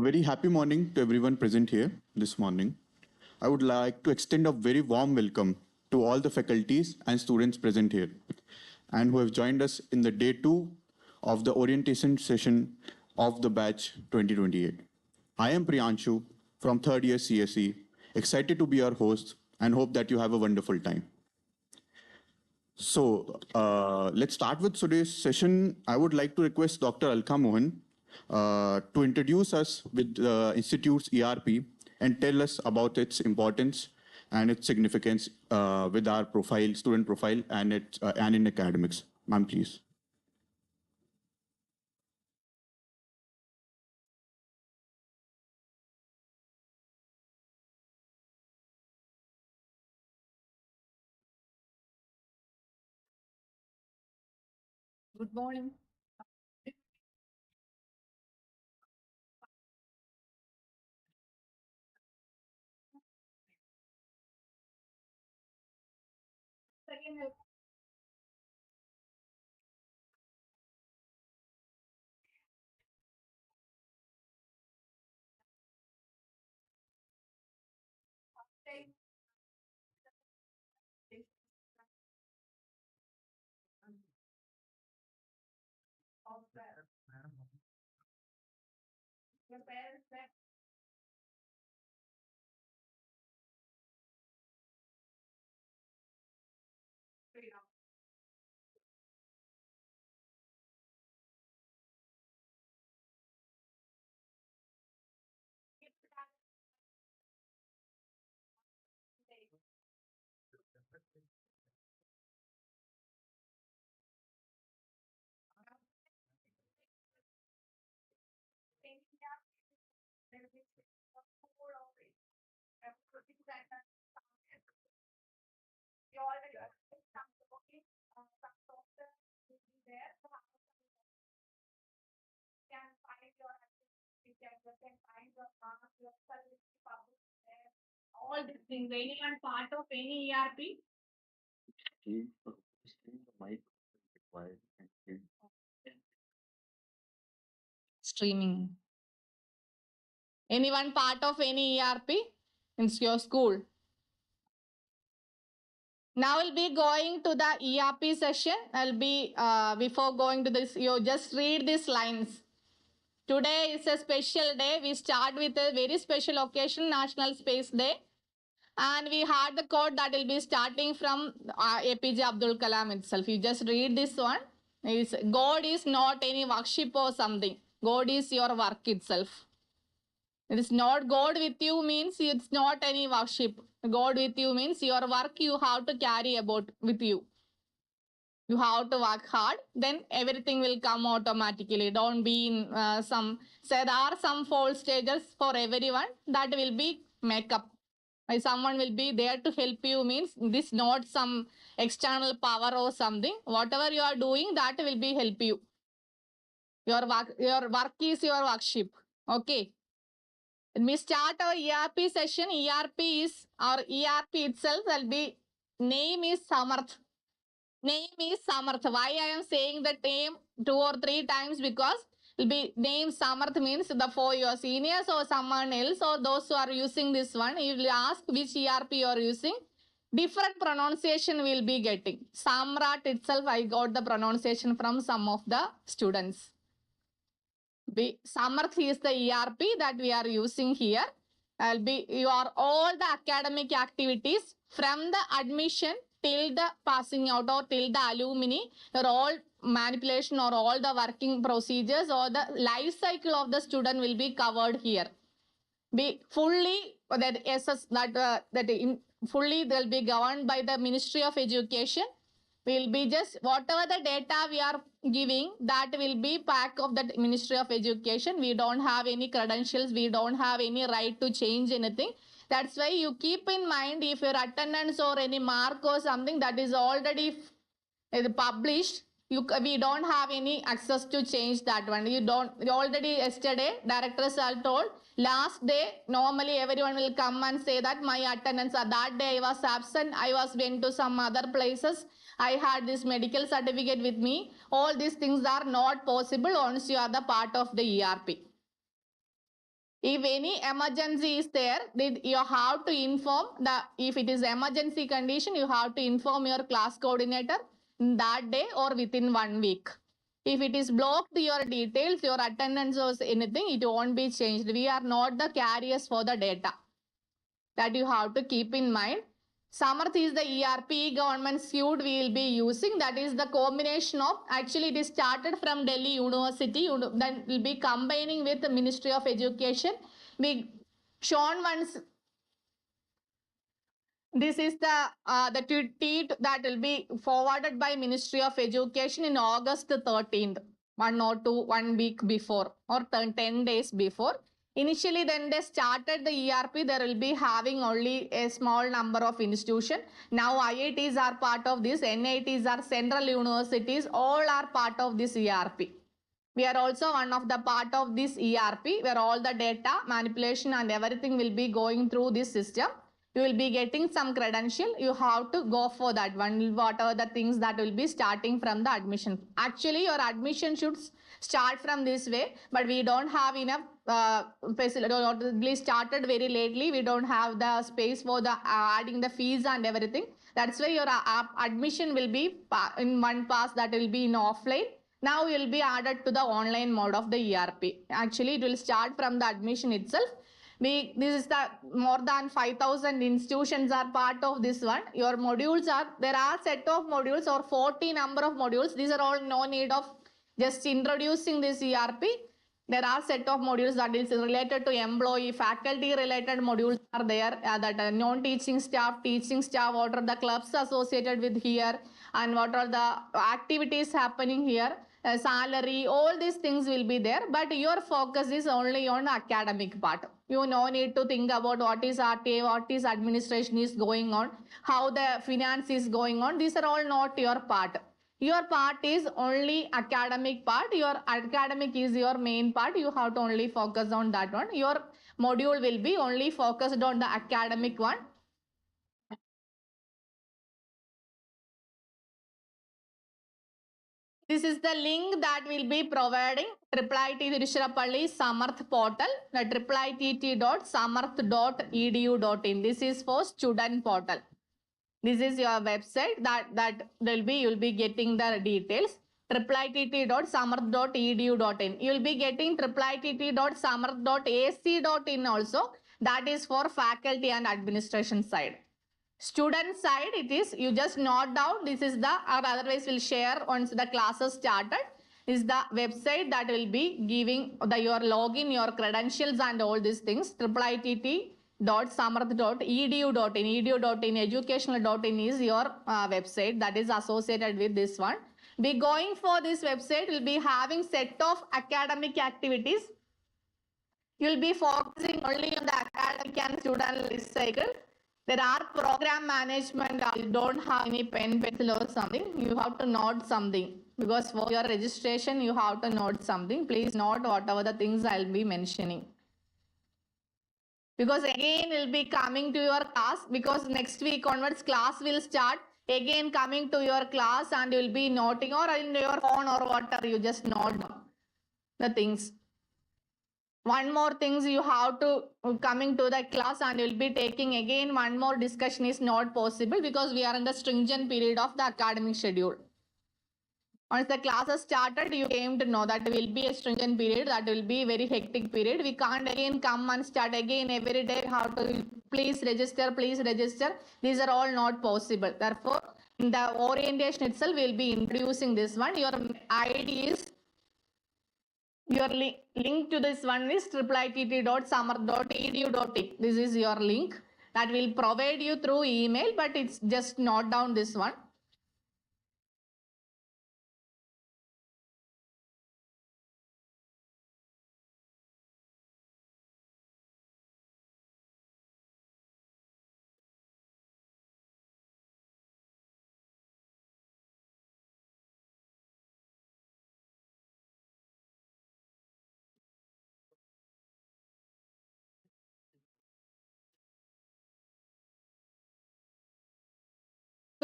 Very happy morning to everyone present here this morning. I would like to extend a very warm welcome to all the faculties and students present here and who have joined us in the day 2 of the orientation session of the batch 2028. I am Priyanshu from 3rd year CSE, excited to be your host and hope that you have a wonderful time. Let's start with today's session. I would like to request Dr. Alka Mohan to introduce us with the Institute's ERP and tell us about its importance and its significance with our profile, student profile, and in academics. Ma'am, please. Good morning. All these things. Anyone part of any ERP? Streaming. Anyone part of any ERP in your school? Now we'll be going to the ERP session. I'll be before going to this, you just read these lines. Today is a special day. We start with a very special occasion, National Space Day. And we had the quote that will be starting from APJ Abdul Kalam itself. You just read this one. God is not any worship or something. God is your work itself. It is not God with you means it's not any worship. God with you means your work you have to carry about with you. You have to work hard, then everything will come automatically. Don't be in there are some false stages for everyone that will be makeup. Someone will be there to help you means this not some external power or something. Whatever you are doing, that will be help you. Your work is your worship. Okay. When we start our ERP session, ERP is our ERP itself will be name is Samarth. Name is Samarth. Why I am saying the name 2 or 3 times? Because it will be name Samarth means the for your seniors or someone else or those who are using this one. You will ask which ERP you are using. Different pronunciation will be getting. Samrat itself, I got the pronunciation from some of the students. Samarth is the ERP that we are using here. I'll be your all the academic activities from the admission till the passing out or till the alumni, your all manipulation or all the working procedures or the life cycle of the student will be covered here. Be fully that SS fully they'll be governed by the Ministry of Education. Will be just whatever the data we are giving, that will be back of the Ministry of Education. We don't have any credentials. We don't have any right to change anything. That's why you keep in mind if your attendance or any mark or something that is already published, we don't have any access to change that one. You already yesterday directors are told last day normally everyone will come and say that my attendance that day I was absent, I went to some other places, I had this medical certificate with me. All these things are not possible once you are the part of the ERP. If any emergency is there, then you have to inform if it is emergency condition, you have to inform your class coordinator that day or within 1 week. If it is blocked, your details, your attendance or anything, it won't be changed. We are not the carriers for the data. That you have to keep in mind. Samarth is the ERP government suite we will be using. That is the combination of, actually it is started from Delhi University, then will be combining with the Ministry of Education. We shown once. This is the tweet that will be forwarded by Ministry of Education in August 13th, 1 week before or 10 days before. Initially, then they started the ERP. There will be having only a small number of institutions. Now IITs are part of this. NITs are central universities. All are part of this ERP. We are also one of the part of this ERP where all the data manipulation and everything will be going through this system. You will be getting some credential. You have to go for that one. What are the things that will be starting from the admission? Actually, your admission should start from this way, but we don't have enough facility. Started very lately. We don't have the space for the adding the fees and everything. That's why your admission will be in one pass, that will be in offline. Now you will be added to the online mode of the ERP. Actually, it will start from the admission itself. This is the more than 5,000 institutions are part of this one. Your modules are, there are set of modules or 40 number of modules. These are all no need of just introducing this ERP. There are set of modules that is related to employee, faculty related modules are there, that non-teaching staff, teaching staff, what are the clubs associated with here and what are the activities happening here. Salary, all these things will be there, but your focus is only on academic part. You no need to think about what is RTA, what is administration is going on, how the finance is going on. These are all not your part. Your part is only academic part. Your academic is your main part. You have to only focus on that one. Your module will be only focused on the academic one. This is the link that will be providing IIIT Tiruchirappalli Samarth portal, the IIITT.samarth.edu.in. This is for student portal. This is your website that will be, you'll be getting the details. IIITT.samarth.edu.in. You'll be getting IIITT.samarth.ac.in also. That is for faculty and administration side. Student side, it is, you just note down, this is the, or otherwise we'll share once the classes started, is the website that will be giving your login, your credentials and all these things. IIITT.samarth.edu.in. edu.in, educational.in is your website that is associated with this one. Be going for this website, will be having set of academic activities. You'll be focusing only on the academic and student list cycle. There are program management. You don't have any pen, pencil or something. You have to note something, because for your registration, you have to note something. Please note whatever the things I'll be mentioning. Because again, will be coming to your class, because next week onwards class will start. Again coming to your class and you will be noting, or in your phone or whatever, you just note the things. One more things you have to coming to the class and you'll be taking again one more discussion is not possible, because we are in the stringent period of the academic schedule. Once the classes started, you came to know that will be a stringent period, that will be very hectic period. We can't again come and start again every day. How to please register, please register. These are all not possible. Therefore, in the orientation itself, we'll be introducing this one. Your ID is, your link to this one is IIITT.samarth.edu.in. This is your link that will provide you through email, but it's just note down this one.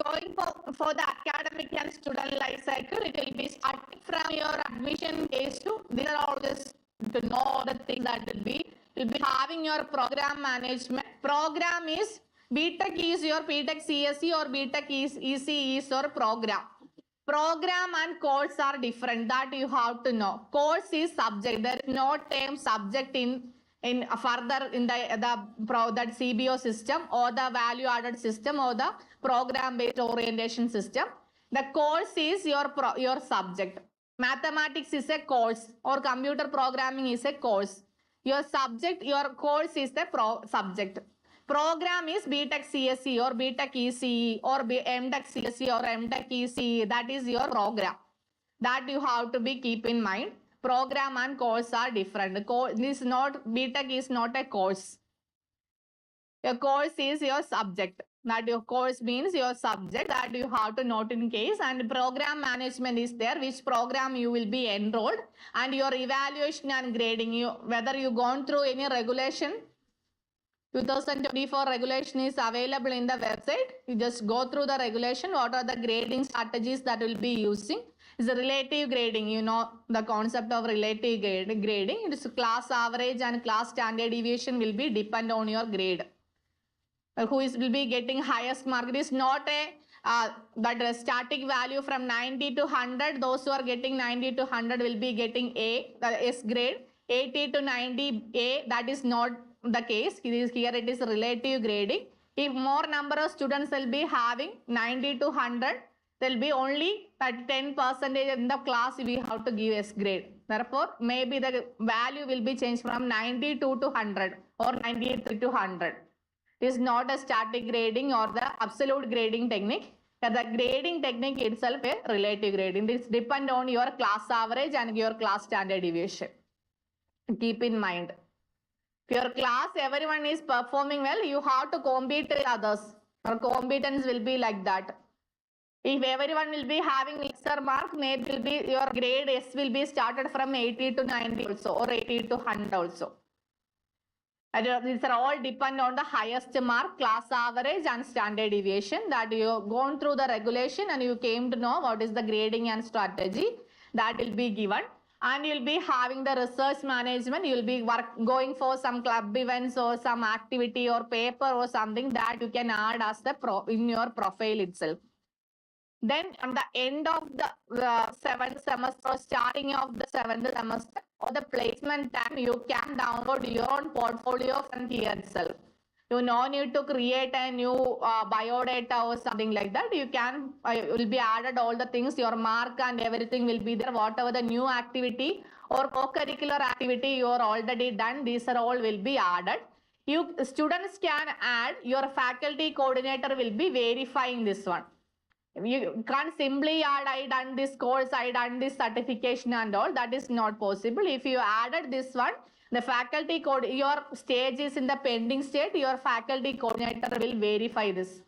Going for the academic and student life cycle, it will be starting from your admission phase 2. These are all just to know the things that will be You'll be having your program management. Program is BTech is your BTech CSE or BTech is ECE is your program. Program and course are different. That you have to know. Course is subject. There is no term subject in further in that CBO system or the value added system or the program based orientation system. The course is your subject. Mathematics is a course or computer programming is a course. Your subject, your course is the subject. Program is BTech CSE or BTech ECE or MTech CSE or MTech ECE. That is your program. That you have to be keep in mind. Program and course are different. BTech is not a course. Your course is your subject. That your course means your subject that you have to note in case, and program management is there, which program you will be enrolled, and your evaluation and grading, whether you gone through any regulation. 2024 regulation is available in the website. You just go through the regulation. What are the grading strategies that will be using? Is relative grading. You know the concept of relative grading. It is class average and class standard deviation will be depend on your grade. Will be getting highest mark. It is not that static value from 90 to 100. Those who are getting 90 to 100 will be getting A, the S grade. 80 to 90 A, that is not the case. Here it is relative grading. If more number of students will be having 90 to 100, there will be only that 10% in the class we have to give S grade. Therefore, maybe the value will be changed from 92 to 100 or 93 to 100. It is not a static grading or the absolute grading technique. The grading technique itself is relative grading. This depends on your class average and your class standard deviation. Keep in mind. If your class, everyone is performing well, you have to compete with others. Your competence will be like that. If everyone will be having lesser mark, maybe your grade S will be started from 80 to 90 also, or 80 to 100 also. These are all depend on the highest mark, class average and standard deviation that you have gone through the regulation and you came to know what is the grading and strategy that will be given. And you'll be having the research management. You'll be going for some club events or some activity or paper or something that you can add as in your profile itself. Then at the end of the 7th semester or starting of the 7th semester or the placement time, you can download your own portfolio from here itself. You no need to create a new biodata or something like that. You can, will be added all the things, your mark and everything will be there. Whatever the new activity or co-curricular activity you are already done, these are all will be added. Students can add, your faculty coordinator will be verifying this one. You can't simply add, I done this course, I done this certification and all. That is not possible. If you added this one, the faculty code, your stage is in the pending state, your faculty coordinator will verify this.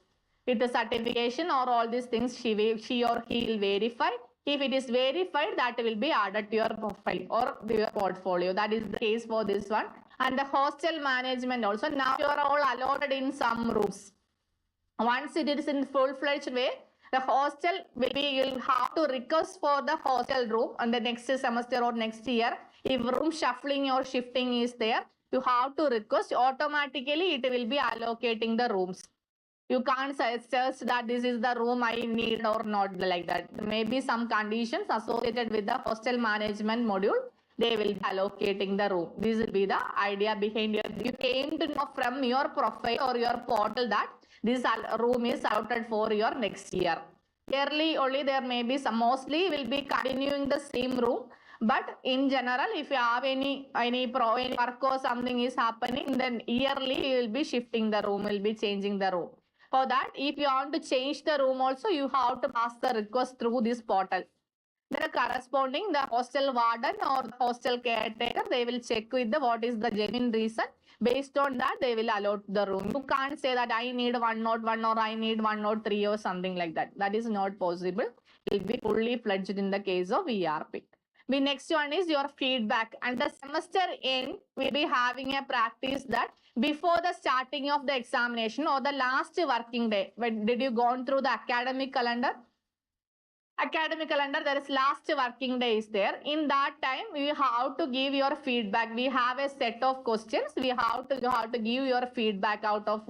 With the certification or all these things, she or he will verify. If it is verified, that will be added to your profile or your portfolio. That is the case for this one. And the hostel management also. Now you are all allotted in some rooms. Once it is in full-fledged way, the hostel will be, you'll have to request for the hostel room on the next semester or next year. If room shuffling or shifting is there, you have to request. Automatically, it will be allocating the rooms. You can't suggest that this is the room I need or not like that. There may be some conditions associated with the hostel management module. They will be allocating the room. This will be the idea behind it. You came to know from your profile or your portal that this room is allotted for your next year. Yearly only there may be some, mostly will be continuing the same room. But in general, if you have any work or something is happening, then yearly you will be shifting the room, will be changing the room. For that, if you want to change the room also, you have to pass the request through this portal. The corresponding, the hostel warden or the hostel caretaker, they will check with what is the genuine reason. Based on that, they will allot the room. You can't say that I need 101 or I need 103 or something like that. That is not possible. It will be fully fledged in the case of ERP. The next one is your feedback. And the semester end, we'll be having a practice that before the starting of the examination or the last working day, when did you go through the academic calendar? Academic calendar, there is last working day is there. In that time, you have to give your feedback. We have a set of questions. You have to give your feedback out of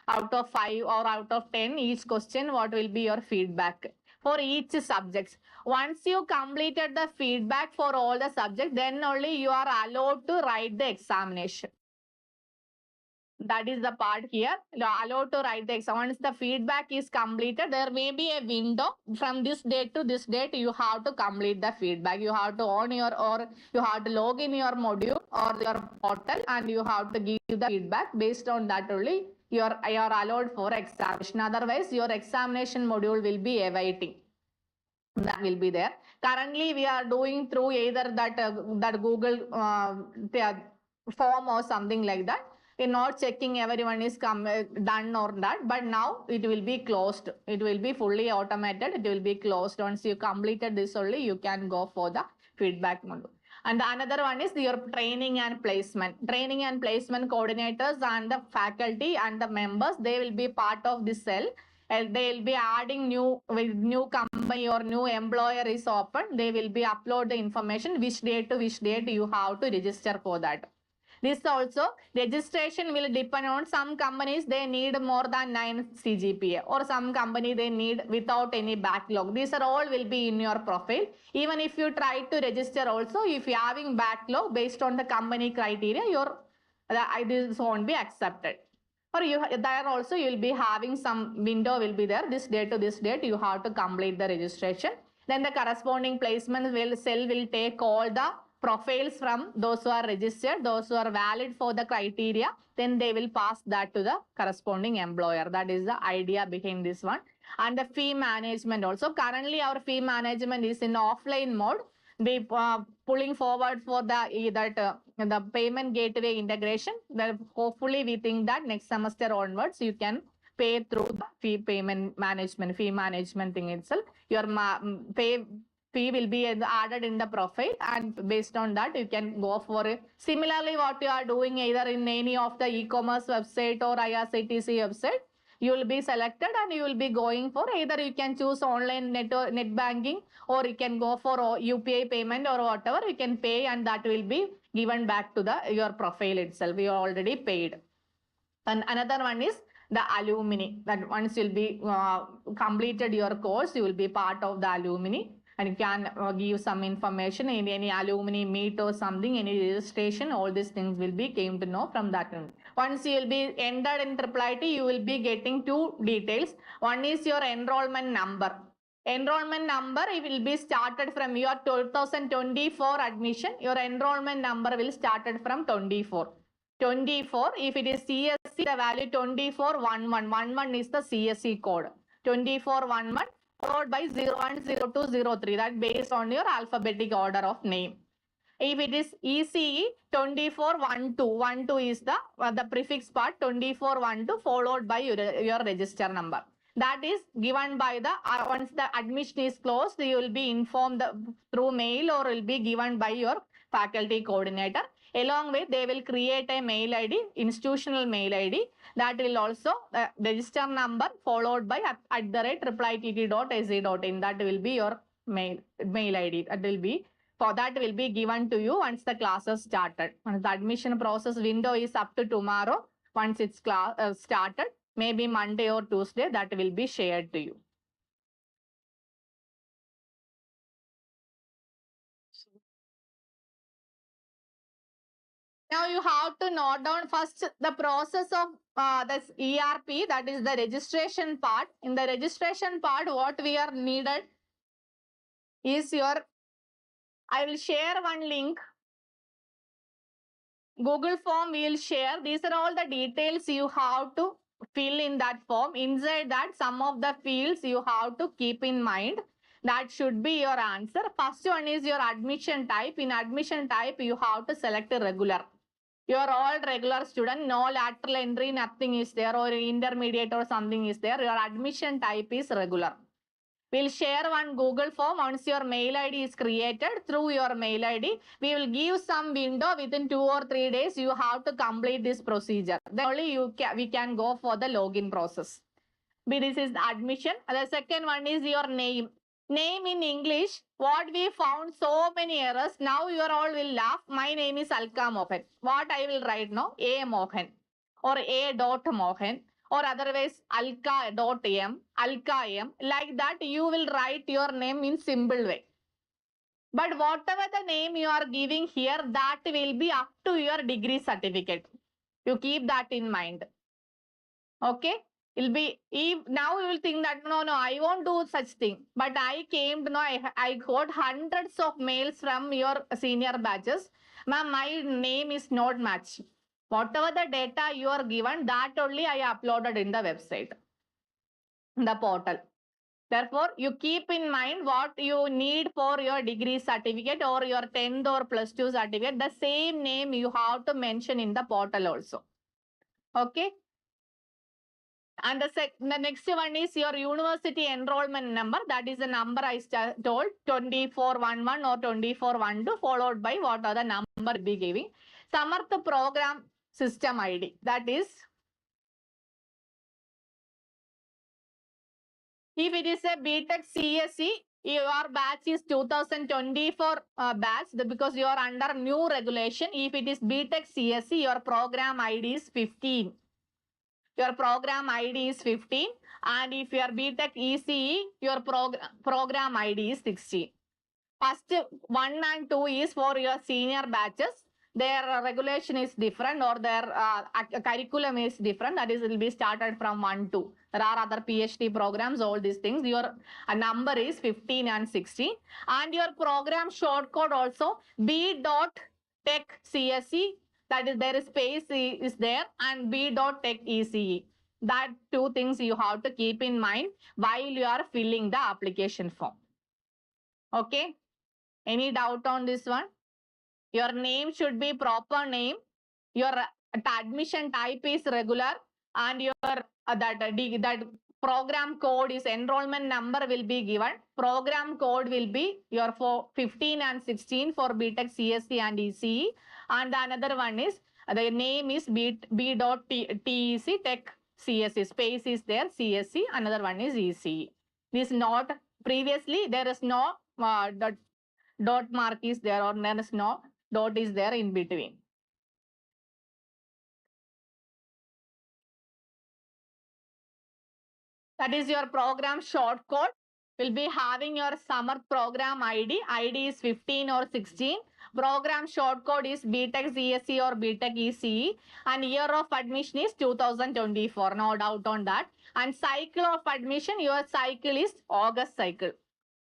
out of 5 or out of 10 each question. What will be your feedback for each subject? Once you completed the feedback for all the subjects, then only you are allowed to write the examination. That is the part here. Allowed to write the exam. Once the feedback is completed, there may be a window from this date to this date. You have to complete the feedback. You have to on your or you have to log in your module or your portal, and you have to give the feedback. Based on that only you are allowed for examination. Otherwise, your examination module will be awaiting. That will be there. Currently, we are doing through either that Google form or something like that. We're not checking everyone is done or not, but now it will be closed. It will be fully automated. It will be closed. Once you completed this only, you can go for the feedback module. And the another one is your training and placement. Training and placement coordinators and the faculty and the members, they will be part of this cell. And they will be adding new company or new employer is open. They will be upload the information which date to which date you have to register for that. This also registration will depend on some companies, they need more than 9 CGPA, or some company they need without any backlog. These are all will be in your profile. Even if you try to register also, if you are having backlog based on the company criteria, this won't be accepted. Or there also you will be having some window will be there. This date to this date you have to complete the registration. Then the corresponding placement cell will take all the profiles from those who are registered, those who are valid for the criteria. Then they will pass that to the corresponding employer. That is the idea behind this one. And the fee management also. Currently our fee management is in offline mode. Be pulling forward for the payment gateway integration. That hopefully we think that next semester onwards you can pay through the fee management thing itself. Your fee will be added in the profile, and based on that you can go for it. Similarly, what you are doing either in any of the e-commerce website or IIITT website, you will be selected and you will be going for either you can choose online net banking, or you can go for UPI payment or whatever you can pay, and that will be given back to your profile itself. You already paid. And another one is the alumni, that once you'll be completed your course, you will be part of the alumni, and you can give some information in any alumni meet or something, any registration, all these things will be came to know from that. Once you will be entered in IIIT, you will be getting two details. One is your enrollment number. Enrollment number, it will be started from your 2024 admission. Your enrollment number will started from 24. If it is CSC, the value 2411. 11 is the CSC code. 2411 followed by 01, 02, 03. That based on your alphabetic order of name. If it is ECE, 2412. 12 is the prefix part, 2412 followed by your register number. That is given by once the admission is closed, you will be informed through mail or will be given by your faculty coordinator. Along with, they will create a mail ID, institutional mail ID. That will also register number followed by @IIITT.ac.in. That will be your mail ID. That will be given to you once the classes started. Once the admission process window is up to tomorrow, once it's started, maybe Monday or Tuesday, that will be shared to you. Now you have to note down first the process of this ERP, that is the registration part. In the registration part, what we are needed is I will share one link. Google form we will share. These are all the details you have to fill in that form. Inside that, some of the fields you have to keep in mind. That should be your answer. First one is your admission type. In admission type, you have to select a regular. You are all regular student, no lateral entry, nothing is there, or intermediate or something is there. Your admission type is regular. We'll share one Google form. Once your mail ID is created, through your mail ID, we will give some window within 2 or 3 days. You have to complete this procedure. Then only we can go for the login process. This is the admission. The second one is your name. Name in English, what we found so many errors. Now you all will laugh. My name is Alka Mohan. What I will write now? A Mohan or A dot Mohan or otherwise Alka dot M, Alka M. Like that you will write your name in simple way. But whatever the name you are giving here, that will be up to your degree certificate. You keep that in mind. Okay? It'll be, if now you will think that no, I won't do such thing. But I came to know, I got hundreds of mails from your senior batches. Ma'am, my name is not matched. Whatever the data you are given, that only I uploaded in the website, the portal. Therefore, you keep in mind what you need for your degree certificate or your 10th or plus 2 certificate. The same name you have to mention in the portal also. Okay. And the next one is your university enrollment number. That is the number I told, 2411 or 2412, followed by what are the number be giving. Samarth program system ID. That is, if it is a BTech CSE, your batch is 2024 batch because you are under new regulation. If it is BTech CSE, your program ID is 15. Your program ID is 15. And if you are BTech ECE, your program ID is 16. First 1 and 2 is for your senior batches. Their regulation is different or their curriculum is different. That is, it will be started from 1 2. There are other PhD programs, all these things. Your number is 15 and 16. And your program short code also B.Tech CSE. That is, there is space is there, and B.Tech ECE. That two things you have to keep in mind while you are filling the application form. Okay. Any doubt on this one? Your name should be proper name. Your admission type is regular, and your that program code is enrollment number will be given. Program code will be your 15 and 16 for BTech CSE and ECE, and another one is the name is B.TEC Tech CSE. Space is there, CSE. Another one is ECE. This not previously there is no dot mark is there or there is no dot is there in between. That is your program short code. Will be having your summer program ID. ID is 15 or 16. Program short code is BTech CSE or BTech ECE. And year of admission is 2024. No doubt on that. And cycle of admission, your cycle is August cycle.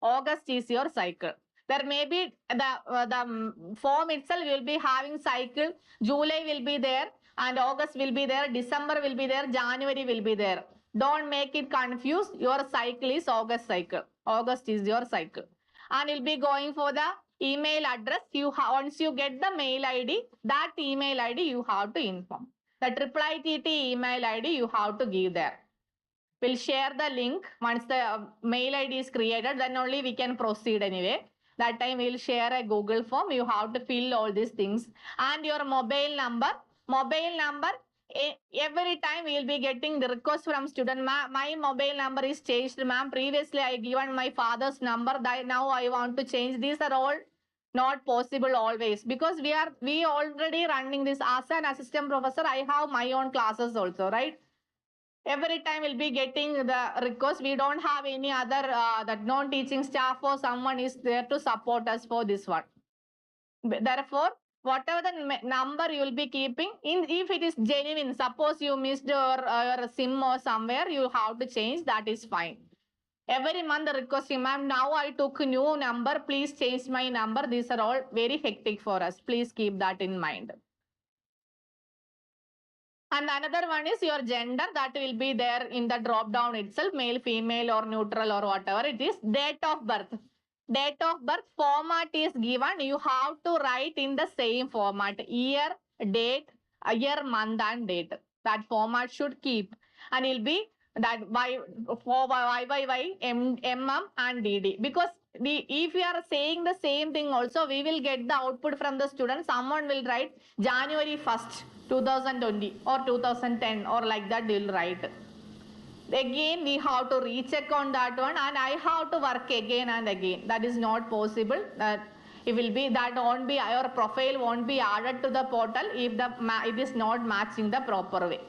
August is your cycle. There may be the form itself will be having cycle. July will be there and August will be there. December will be there. January will be there. Don't make it confused. Your cycle is August cycle. August is your cycle. And you'll be going for the email address. Once you get the mail ID, that email ID you have to inform. The IIITT email ID you have to give there. We'll share the link. Once the mail ID is created, then only we can proceed anyway. That time we'll share a Google form. You have to fill all these things. And your mobile number. Mobile number, every time we will be getting the request from student. My mobile number is changed, ma'am. Previously, I given my father's number. Now I want to change. These are all not possible always because we already running this as an assistant professor. I have my own classes also, right? Every time we'll be getting the request. We don't have any other that non-teaching staff or someone is there to support us for this one. Therefore, whatever the number you will be keeping, if it is genuine, suppose you missed your SIM or somewhere, you have to change, that is fine. Every month the request, ma'am, now I took a new number, please change my number. These are all very hectic for us. Please keep that in mind. And another one is your gender, that will be there in the drop down itself, male, female or neutral or whatever it is. Date of birth. Date of birth format is given. You have to write in the same format. Year, date, year, month and date. That format should keep. And it will be that MM and DD. Because if we are saying the same thing also, we will get the output from the student. Someone will write January 1st, 2020 or 2010 or like that they will write. Again, we have to recheck on that one, and I have to work again and again. That is not possible. It will be that won't be, your profile won't be added to the portal if it is not matching the proper way.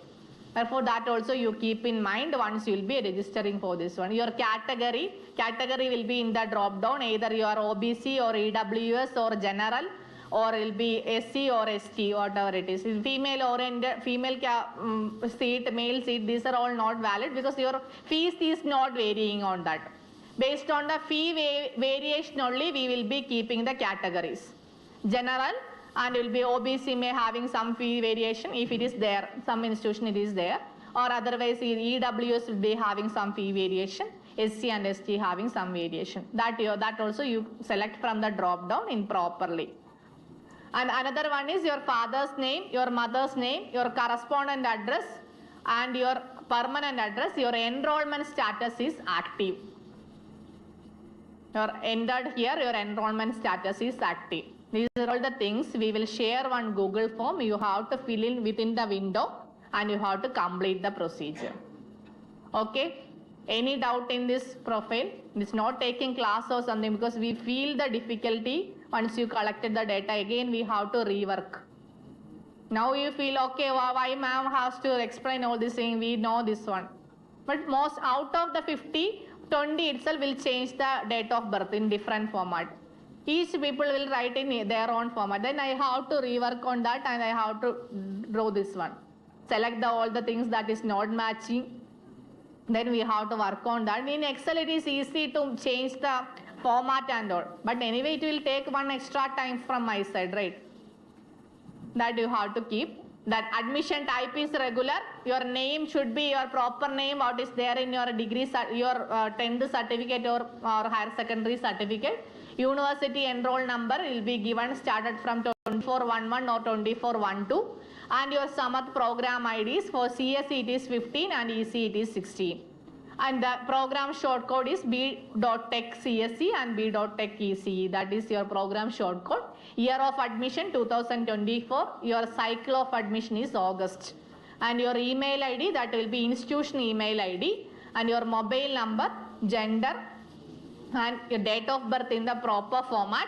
Therefore, that also you keep in mind once you will be registering for this one. Your category will be in the drop down, either you are OBC or EWS or general, or it will be SC or ST, whatever it is. Female oriented, seat, male seat, these are all not valid because your fees is not varying on that. Based on the fee variation only, we will be keeping the categories. General and will be OBC may having some fee variation if it is there, some institution it is there, or otherwise EWS will be having some fee variation, SC and ST having some variation. That also you select from the drop down improperly. And another one is your father's name, your mother's name, your correspondent address, and your permanent address. Your enrollment status is active. You're entered here, your enrollment status is active. These are all the things. We will share one Google form. You have to fill in within the window and you have to complete the procedure. Okay? Any doubt in this profile? It's not taking class or something because we feel the difficulty. Once you collected the data, again we have to rework. Now you feel, okay, why ma'am has to explain all this thing? We know this one. But most out of the 50, 20 itself will change the date of birth in different format. Each people will write in their own format. Then I have to rework on that and I have to draw this one. Select all the things that is not matching. Then we have to work on that. In Excel, it is easy to change the format and all. But anyway, it will take one extra time from my side, right? That you have to keep. That admission type is regular. Your name should be your proper name, what is there in your degree, your 10th certificate or higher secondary certificate. University enroll number will be given started from 2411 or 2412. And your Samath program IDs for CSE it is 15 and EC it is 16. And the program short code is B.Tech CSE and B.Tech ECE. That is your program short code. Year of admission 2024. Your cycle of admission is August. And your email ID, that will be institution email ID. And your mobile number, gender, and your date of birth in the proper format.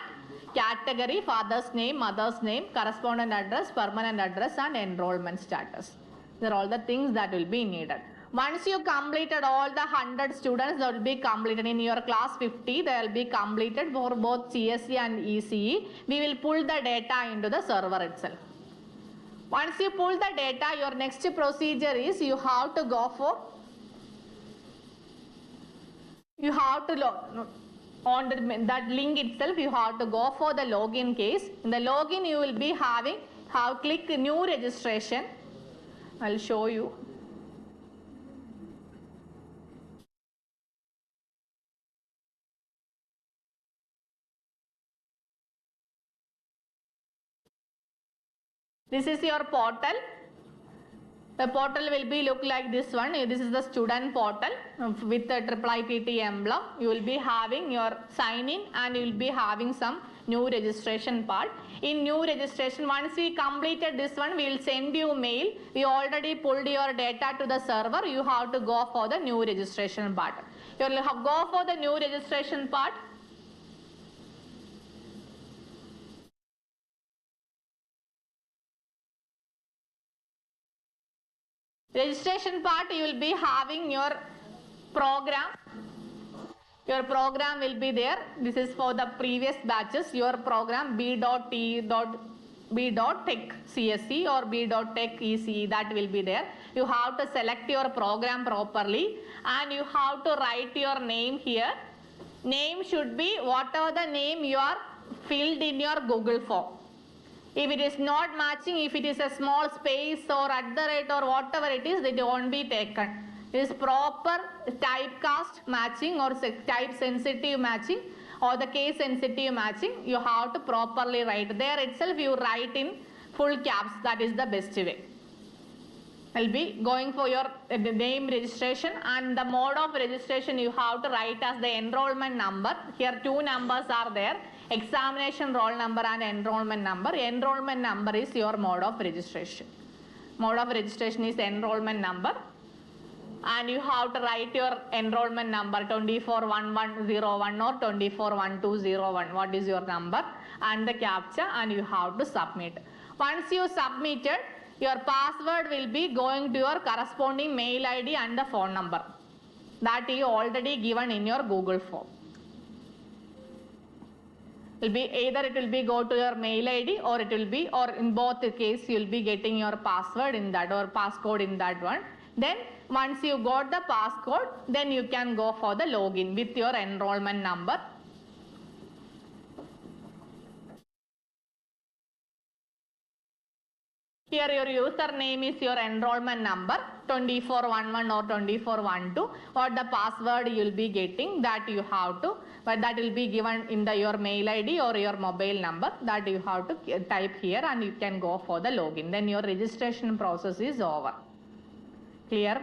Category, father's name, mother's name, correspondent address, permanent address, and enrollment status. These are all the things that will be needed. Once you completed all the 100 students, that will be completed in your class 50. They will be completed for both CSE and ECE. We will pull the data into the server itself. Once you pull the data, your next procedure is you have to go for, you have to on that link itself, you have to go for the login case. In the login, you will be click new registration. I'll show you. This is your portal. The portal will be look like this one. This is the student portal with the IIITT emblem. You will be having your sign in and you will be having some new registration part. In new registration, once we completed this one, we will send you mail. We already pulled your data to the server. You have to go for the new registration part. You will go for the new registration part. Registration part, you will be having your program. Your program will be there. This is for the previous batches. Your program B.Tech CSE or B.Tech ECE, that will be there. You have to select your program properly and you have to write your name here. Name should be whatever the name you are filled in your Google form. If it is not matching, if it is a small space or @ or whatever it is, it won't be taken. It is proper typecast matching or type sensitive matching or the case sensitive matching. You have to properly write. There itself you write in full caps. That is the best way. I'll be going for your name registration, and the mode of registration you have to write as the enrollment number. Here two numbers are there. Examination roll number and enrollment number. Enrollment number is your mode of registration. Mode of registration is enrollment number. and you have to write your enrollment number 241101 or 241201. What is your number and the captcha, and you have to submit. Once you submitted, your password will be going to your corresponding mail ID and the phone number that you already given in your Google form. Will be either it will be go to your mail ID, or it will be, or in both the case you will be getting your password in that or passcode in that one. Then once you got the passcode, then you can go for the login with your enrollment number. Here your username is your enrollment number 2411 or 2412, or the password you will be getting that you have to, but that will be given in the your mail ID or your mobile number that you have to type here, and you can go for the login. Then your registration process is over. Clear?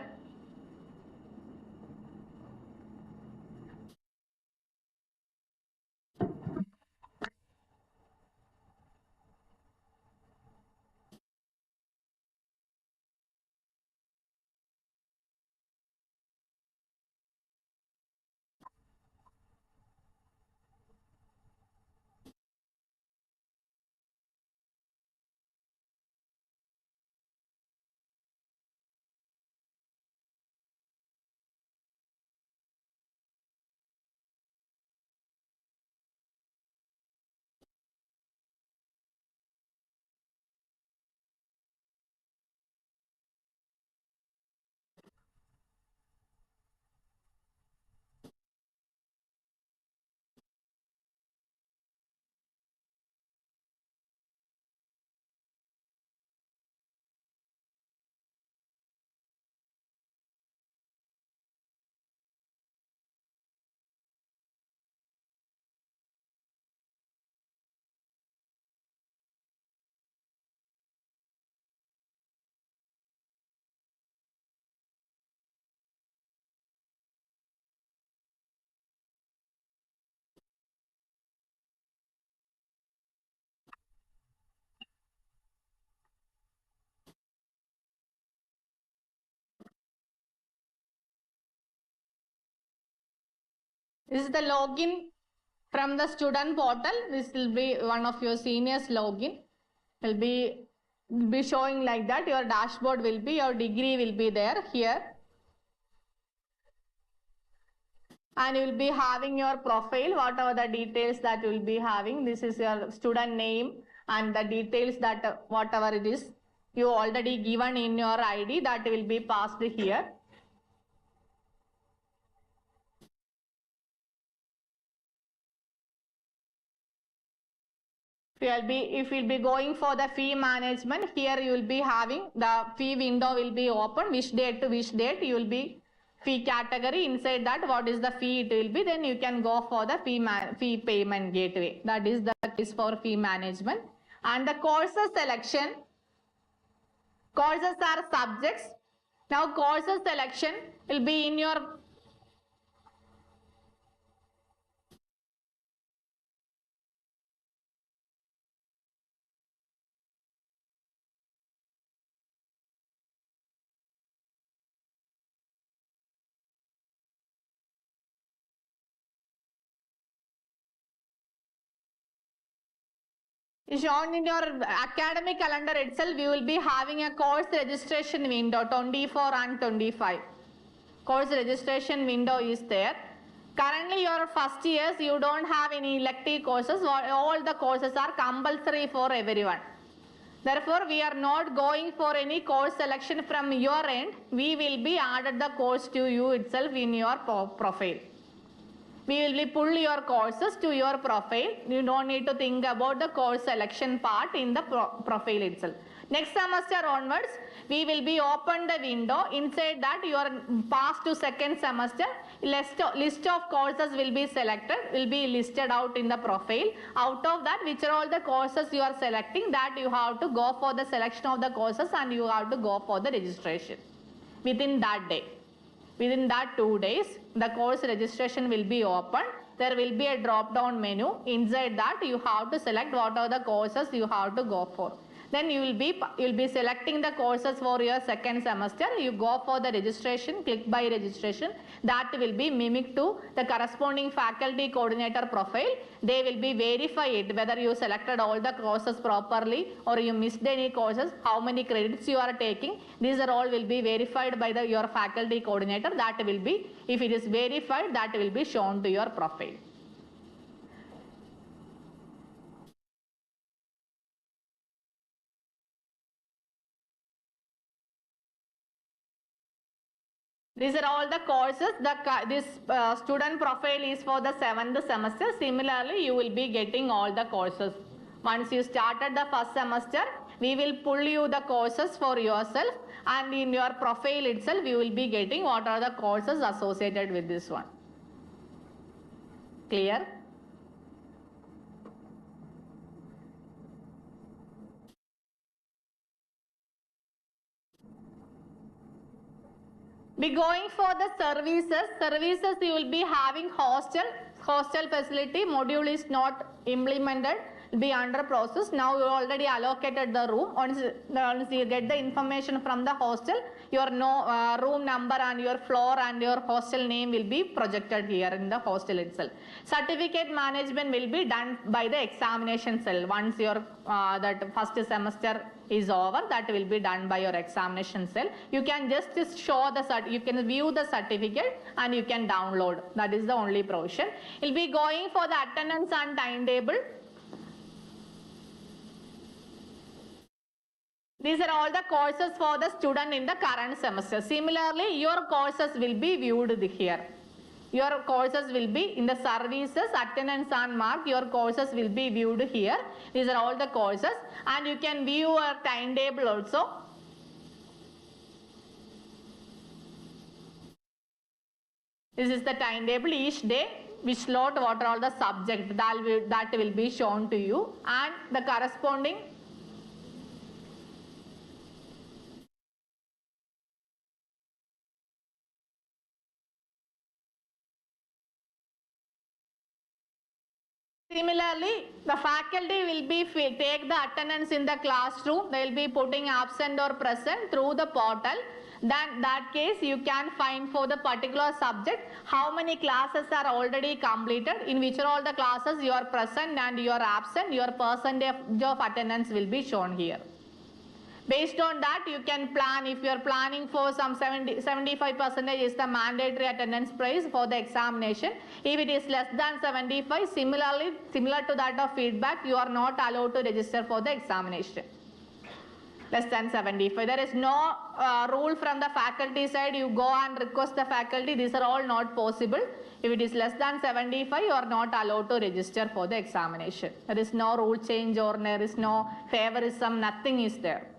This is the login from the student portal. This will be one of your seniors login. Will be showing like that. Your dashboard will be, your degree will be there here, and you will be having your profile, whatever the details that you will be having. This is your student name and the details that whatever it is you already given in your ID, that will be passed here. If you'll be going for the fee management, here you will be having the fee window will be open, which date to which date you will be fee category. Inside that, what is the fee it will be, then you can go for the fee payment gateway. That is the case for fee management. And the courses selection, courses are subjects. Now courses selection will be in your shown in your academic calendar itself. We will be having a course registration window 24 and 25. Course registration window is there. Currently your first years, you don't have any elective courses. All the courses are compulsory for everyone. Therefore, we are not going for any course selection from your end. We will be added the course to you itself in your profile. We will be pull your courses to your profile. You don't need to think about the course selection part in the profile itself. Next semester onwards, we will be open the window. Inside that, your past to second semester, list of courses will be selected, will be listed out in the profile. Out of that, which are all the courses you are selecting, that you have to go for the selection of the courses, and you have to go for the registration within that day. Within that 2 days, the course registration will be open. There will be a drop down menu. Inside that, you have to select what are the courses you have to go for. Then you will be selecting the courses for your second semester. You go for the registration, click by registration. That will be mimicked to the corresponding faculty coordinator profile. They will be verify it whether you selected all the courses properly or you missed any courses, how many credits you are taking. These are all will be verified by your faculty coordinator. That will be, if it is verified, that will be shown to your profile. These are all the courses. This student profile is for the 7th semester. Similarly, you will be getting all the courses. Once you started the first semester, we will pull you the courses for yourself, and in your profile itself, you will be getting what are the courses associated with this one. Clear? Be going for the services. Services, you will be having hostel facility. Module is not implemented, will be under process. Now you already allocated the room. Once you get the information from the hostel, your room number and your floor and your hostel name will be projected here in the hostel itself. Certificate management will be done by the examination cell. Once your that first semester is over, that will be done by your examination cell. You can just show the you can view the certificate and you can download. That is the only provision. You'll be going for the attendance and timetable. These are all the courses for the student in the current semester. Similarly, your courses will be viewed here. Your courses will be in the services, attendance and mark. Your courses will be viewed here. These are all the courses, and you can view a timetable also. This is the timetable. Each day, which slot, what are all the subjects that will be shown to you, and the corresponding Similarly, the faculty will be take the attendance in the classroom. They will be putting absent or present through the portal. Then that case you can find for the particular subject how many classes are already completed, in which are all the classes you are present and you are absent. Your percentage of attendance will be shown here. Based on that, you can plan. If you are planning for some 75% is the mandatory attendance price for the examination. If it is less than 75, similar to that of feedback, you are not allowed to register for the examination. Less than 75. There is no rule from the faculty side. You go and request the faculty. These are all not possible. If it is less than 75, you are not allowed to register for the examination. There is no rule change or there is no favorism. Nothing is there.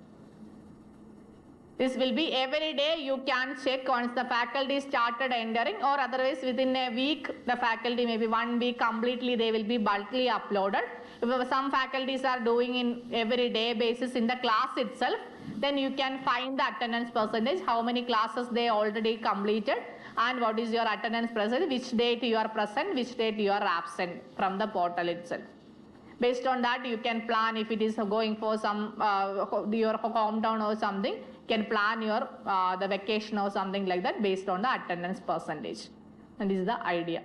This will be every day. You can check once the faculty started entering, or otherwise within a week the faculty, maybe 1 week completely, they will be bulkily uploaded. If some faculties are doing in every day basis in the class itself, then you can find the attendance percentage, how many classes they already completed and what is your attendance percentage, which date you are present, which date you are absent from the portal itself. Based on that, you can plan. If it is going for some your hometown or something, you can plan your the vacation or something like that based on the attendance percentage. And this is the idea.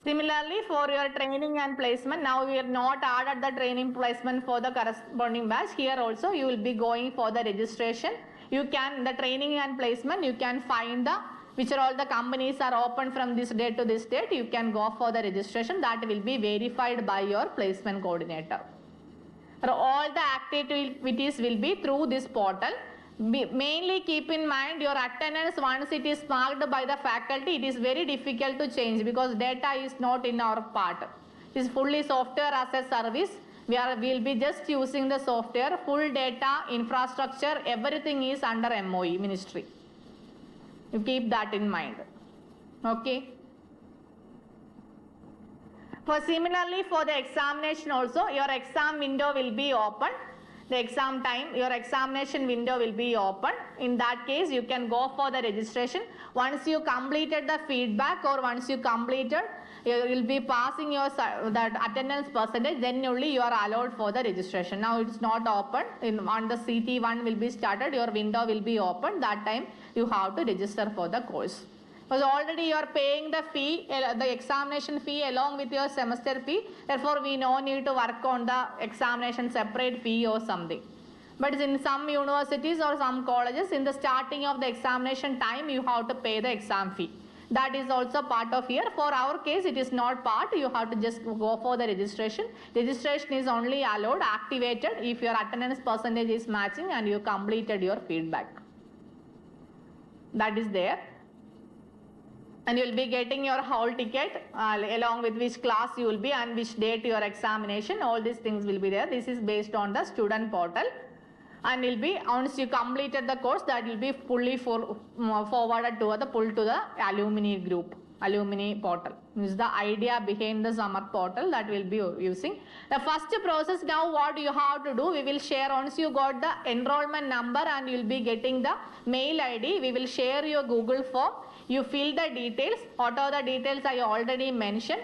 Similarly, for your training and placement, now we are not added the training placement for the corresponding batch. Here also you will be going for the registration. You can, the training and placement, you can find the which are all the companies are open from this date to this date. You can go for the registration. That will be verified by your placement coordinator. All the activities will be through this portal. Mainly keep in mind your attendance, once it is marked by the faculty, it is very difficult to change because data is not in our part. It is fully software as a service. We'll be just using the software. Full data, infrastructure, everything is under MOE ministry. You keep that in mind. Okay. Similarly, for the examination also, your exam window will be open. the exam time, your examination window will be open. In that case, you can go for the registration. Once you completed the feedback or once you completed, you will be passing your that attendance percentage, then only you are allowed for the registration. Now it's not open. On the CT1 will be started, your window will be open. That time you have to register for the course. Because already you are paying the fee, the examination fee along with your semester fee. Therefore, we no need to work on the examination separate fee or something. But in some universities or some colleges, in the starting of the examination time, you have to pay the exam fee. That is also part of here. For our case, it is not part. You have to just go for the registration. Registration is only allowed, activated if your attendance percentage is matching and you completed your feedback. That is there. And you will be getting your hall ticket along with which class you will be and which date your examination. All these things will be there. This is based on the student portal. And will be, once you completed the course, that will be fully forwarded to the alumni group, alumni portal. This is the idea behind the summer portal that we'll be using. The first process now, what you have to do, we will share once you got the enrollment number and you'll be getting the mail ID. We will share your Google form. You fill the details. What are the details I already mentioned?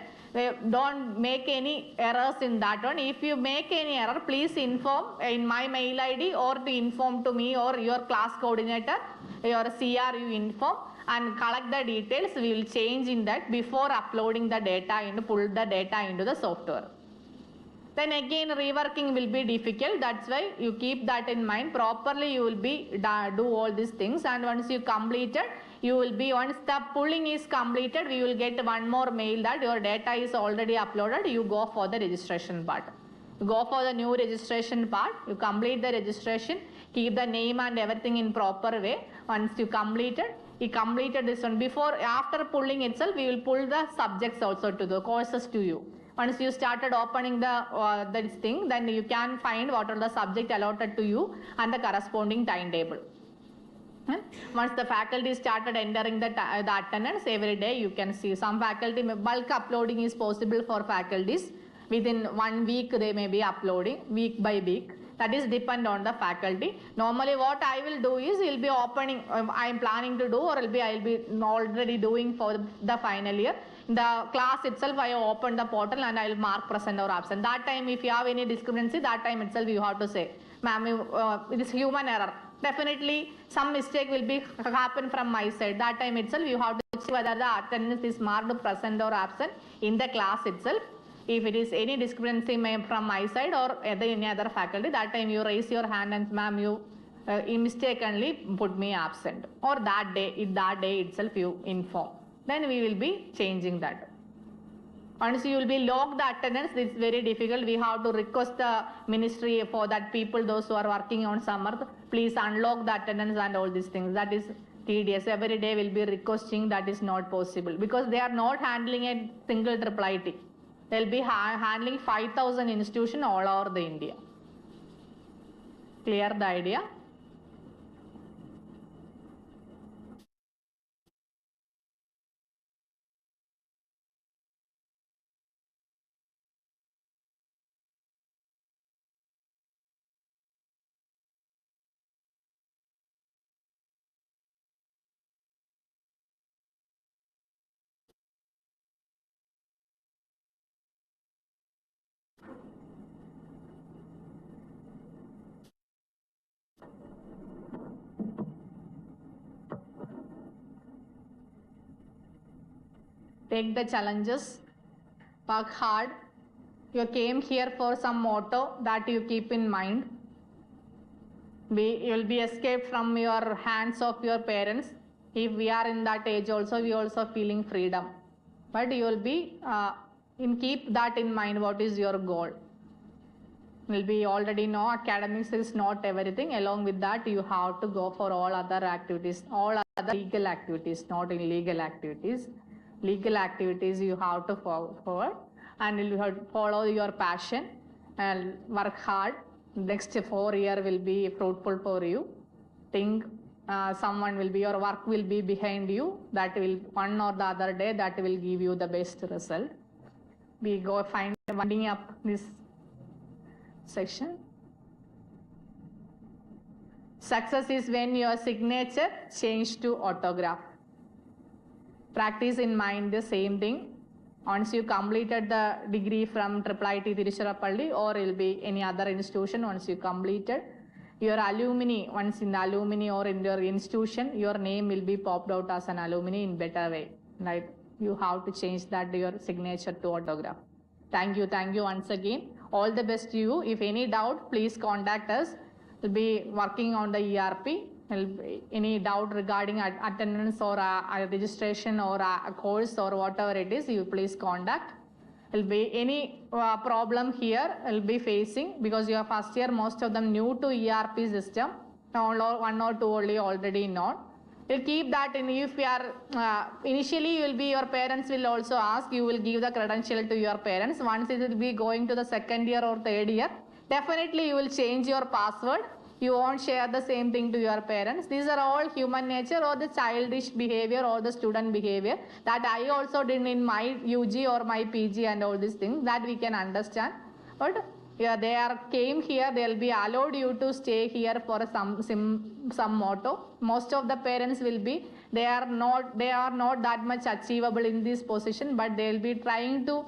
Don't make any errors in that one. If you make any error, please inform in my mail ID or to inform to me or your class coordinator, your CR you inform and collect the details. We will change in that before uploading the data and pull the data into the software. Then again reworking will be difficult. That's why you keep that in mind. Properly you will be do all these things, and once you completed, you will be, once the pulling is completed, we will get one more mail that your data is already uploaded. You go for the registration part. You go for the new registration part. You complete the registration, keep the name and everything in proper way. Once you completed this one. Before, after pulling itself, we will pull the subjects also to the courses to you. Once you started opening this thing, then you can find what are the subject allotted to you and the corresponding timetable. Once the faculty started entering the attendance, every day you can see some faculty bulk uploading is possible for faculties. Within 1 week they may be uploading week by week. That is depend on the faculty. Normally what I will do is will be opening, I am planning to do, or I'll be already doing for the final year. In the class itself I open the portal and I will mark present or absent. That time if you have any discrepancy, that time itself you have to say, ma'am, it is human error. Definitely some mistake will be happen from my side. That time itself you have to see whether the attendance is marked present or absent in the class itself. If it is any discrepancy from my side or any other faculty, that time you raise your hand and ma'am, you mistakenly put me absent, or that day itself you inform. Then we will be changing that. Once you will be logged the attendance, it's very difficult. We have to request the ministry for that people, those who are working on summer, please unlock the attendance and all these things. That is tedious. Every day will be requesting. That is not possible because they are not handling a single IIIT. They'll be handling 5,000 institutions all over the India. Clear the idea? Take the challenges, work hard. You came here for some motto that you keep in mind. You will be escaped from your hands of your parents. If we are in that age also, we also feeling freedom. But you will be, keep that in mind, what is your goal. Will be already know academics is not everything. Along with that, you have to go for all other activities, all other legal activities, not illegal activities. Legal activities you have to forward, and you have to follow your passion and work hard. Next 4 years will be fruitful for you. Think someone will be, your work will be behind you. That will one or the other day that will give you the best result. We go winding up this section. Success is when your signature changed to autograph. Practice in mind the same thing. Once you completed the degree from IIIT Tiruchirappalli or it will be any other institution, once you completed, your alumni, once in the alumni or in your institution, your name will be popped out as an alumni in better way. Right? You have to change that your signature to autograph. Thank you once again. All the best to you. If any doubt, please contact us. We'll be working on the ERP. Any doubt regarding attendance or a registration or a course or whatever it is, you please contact. Will be any problem here will be facing because you are first year, most of them new to ERP system. One or two only already not. We'll keep that in. If you are initially you will be, your parents will also ask, you will give the credential to your parents. Once it will be going to the second year or third year, definitely you will change your password. You won't share the same thing to your parents. These are all human nature or the childish behavior or the student behavior that I also did in my UG or my PG and all these things that we can understand. But yeah, they came here, they'll be allowed you to stay here for some motto. Most of the parents will be, they are not that much achievable in this position, but they'll be trying to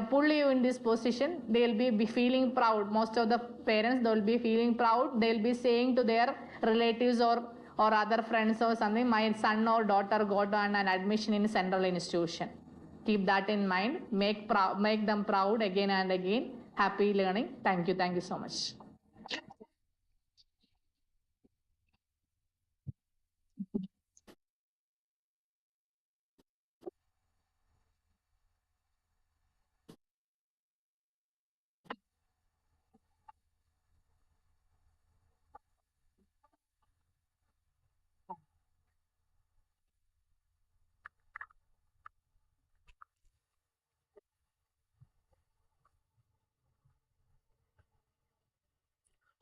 pull you in this position. They'll be feeling proud. Most of the parents, they'll be feeling proud. They'll be saying to their relatives or other friends or something, my son or daughter got an admission in central institution. Keep that in mind. Make them proud again and again. Happy learning. Thank you so much.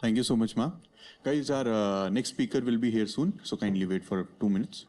Thank you so much, Ma. Guys, our next speaker will be here soon, so kindly wait for 2 minutes.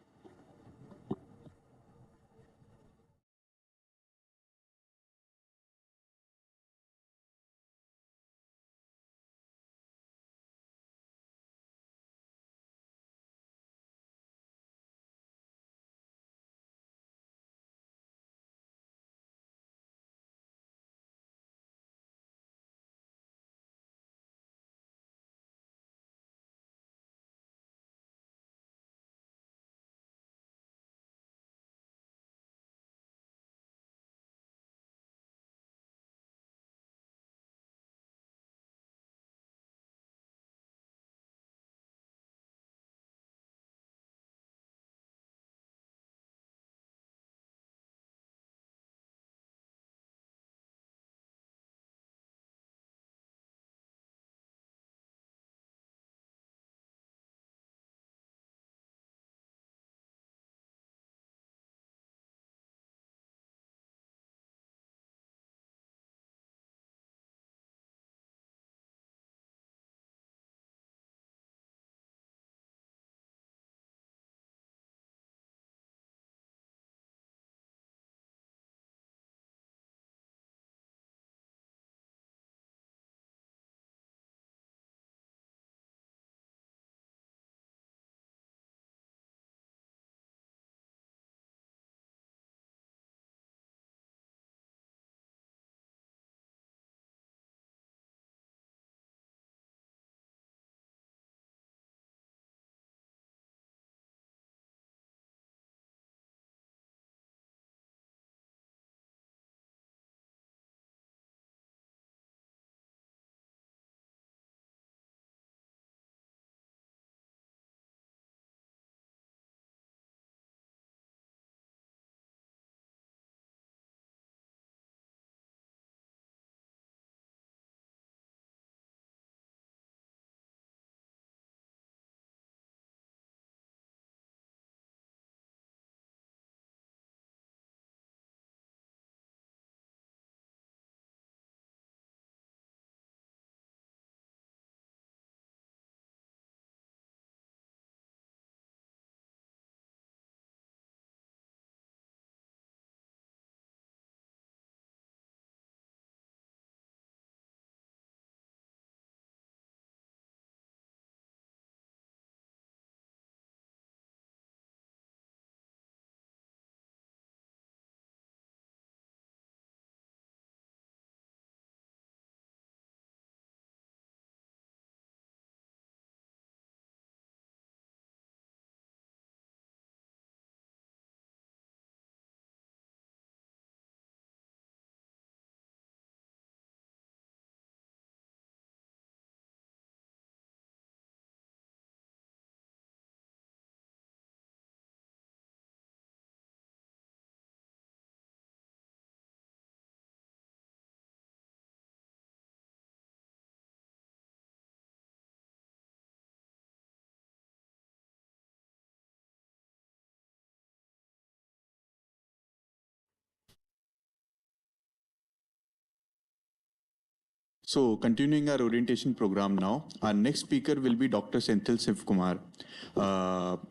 So, continuing our orientation program now, our next speaker will be Dr. Senthil Sivkumar.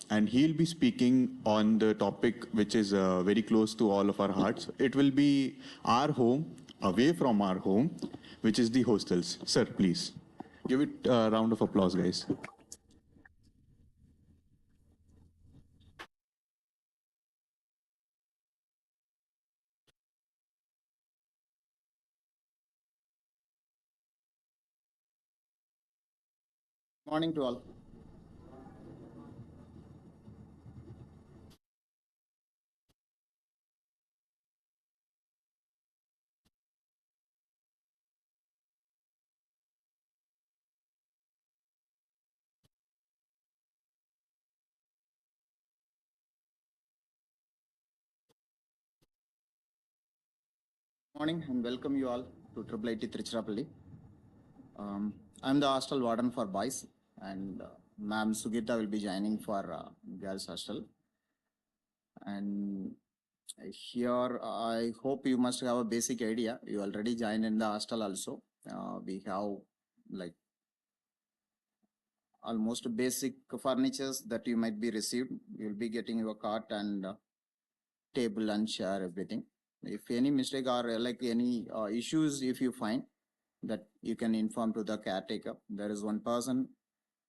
And he'll be speaking on the topic which is very close to all of our hearts. It will be our home, away from our home, which is the hostels. Sir, please. Give it a round of applause, guys. Morning to all. Morning and welcome you all to IIIT Tiruchirappalli. I'm the hostel warden for boys and Ma'am Sugita will be joining for girls hostel. And here I hope you must have a basic idea. You already joined in the hostel also. We have like almost basic furnitures that you might be received. You'll be getting your cot and table and chair, everything. If any mistake or like any issues, if you find that you can inform to the caretaker. There is one person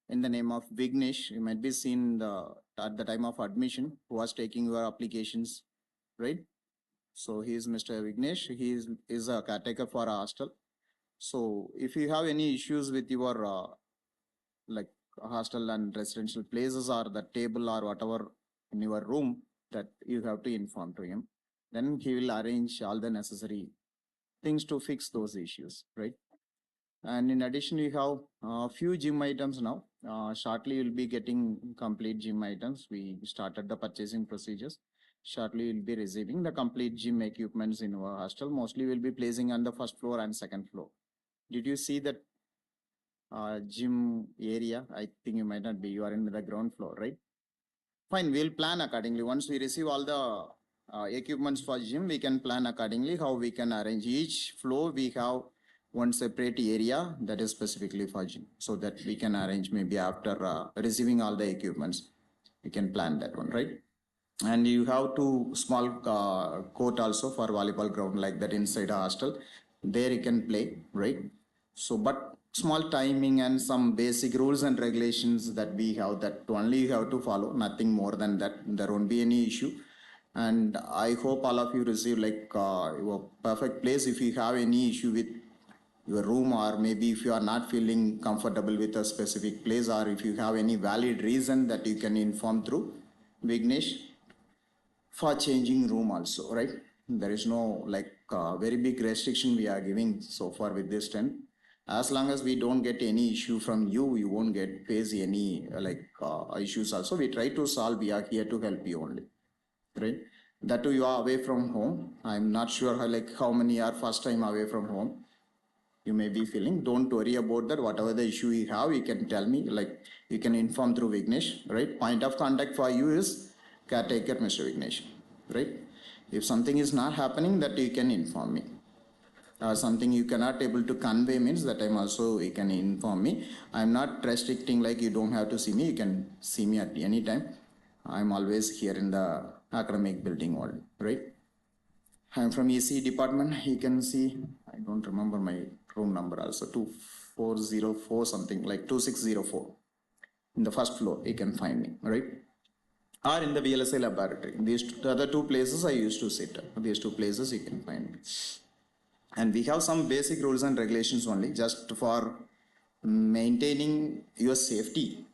in the name of Vignesh. You might be seen at the time of admission who was taking your applications, right? So he is Mr. Vignesh. He is a caretaker for a hostel. So if you have any issues with your like hostel and residential places or the table or whatever in your room, that you have to inform to him. Then he will arrange all the necessary things to fix those issues, right? And in addition, we have a few gym items now. Shortly, you'll be getting complete gym items. We started the purchasing procedures. Shortly, you'll be receiving the complete gym equipments in our hostel. Mostly, we'll be placing on the first floor and second floor. Did you see that gym area? I think you might not be. You are in the ground floor, right? Fine, we'll plan accordingly. Once we receive all the equipments for gym, we can plan accordingly how we can arrange each floor. We have one separate area that is specifically for gym, so that we can arrange maybe after receiving all the equipments, we can plan that one, right? And you have two small court also for volleyball ground like that inside a hostel. There you can play, right? So, but small timing and some basic rules and regulations that we have, that only you have to follow, nothing more than that. There won't be any issue. And I hope all of you receive like your perfect place. If you have any issue with your room, or maybe if you are not feeling comfortable with a specific place, or if you have any valid reason, that you can inform through Vignesh for changing room also, right? There is no like very big restriction we are giving so far with this 10. As long as we don't get any issue from you, you won't get face any issues also. We try to solve. We are here to help you only, right? That too, you are away from home. I'm not sure how many are first time away from home. You may be feeling. Don't worry about that. Whatever the issue you have, you can tell me. Like you can inform through Vignesh, right? Point of contact for you is caretaker, Mr. Vignesh, right? If something is not happening, that you can inform me. Something you cannot able to convey means that time also you can inform me. I'm not restricting like you don't have to see me. You can see me at any time. I'm always here in the academic building only, right? I'm from EC department. You can see, I don't remember my room number also, 2404 something, like 2604. In the first floor, you can find me, right? Or in the VLSI laboratory. The other two places I used to sit. These two places you can find me. And we have some basic rules and regulations only, just for maintaining your safety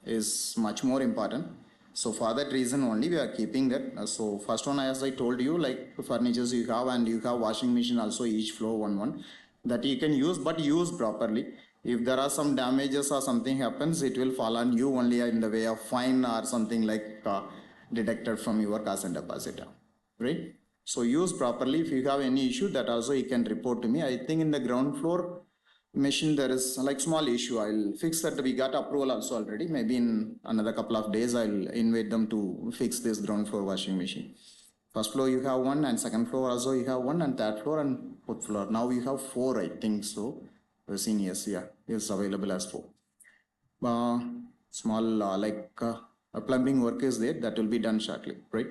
is much more important. So for that reason only we are keeping that. So first one, as I told you, like furnitures you have, and you have washing machine also, each floor one that you can use, but use properly. If there are some damages or something happens, it will fall on you only in the way of fine or something like deducted from your cash and deposit, right? So use properly. If you have any issue, that also you can report to me. I think in the ground floor machine there is like small issue. I'll fix that. We got approval also already. Maybe in another couple of days I'll invite them to fix this ground floor washing machine. First floor you have one, and second floor also you have one, and third floor and fourth floor. Now you have four, I think so, The seniors, yeah, is available as 4. Small a plumbing work is there, that will be done shortly, right?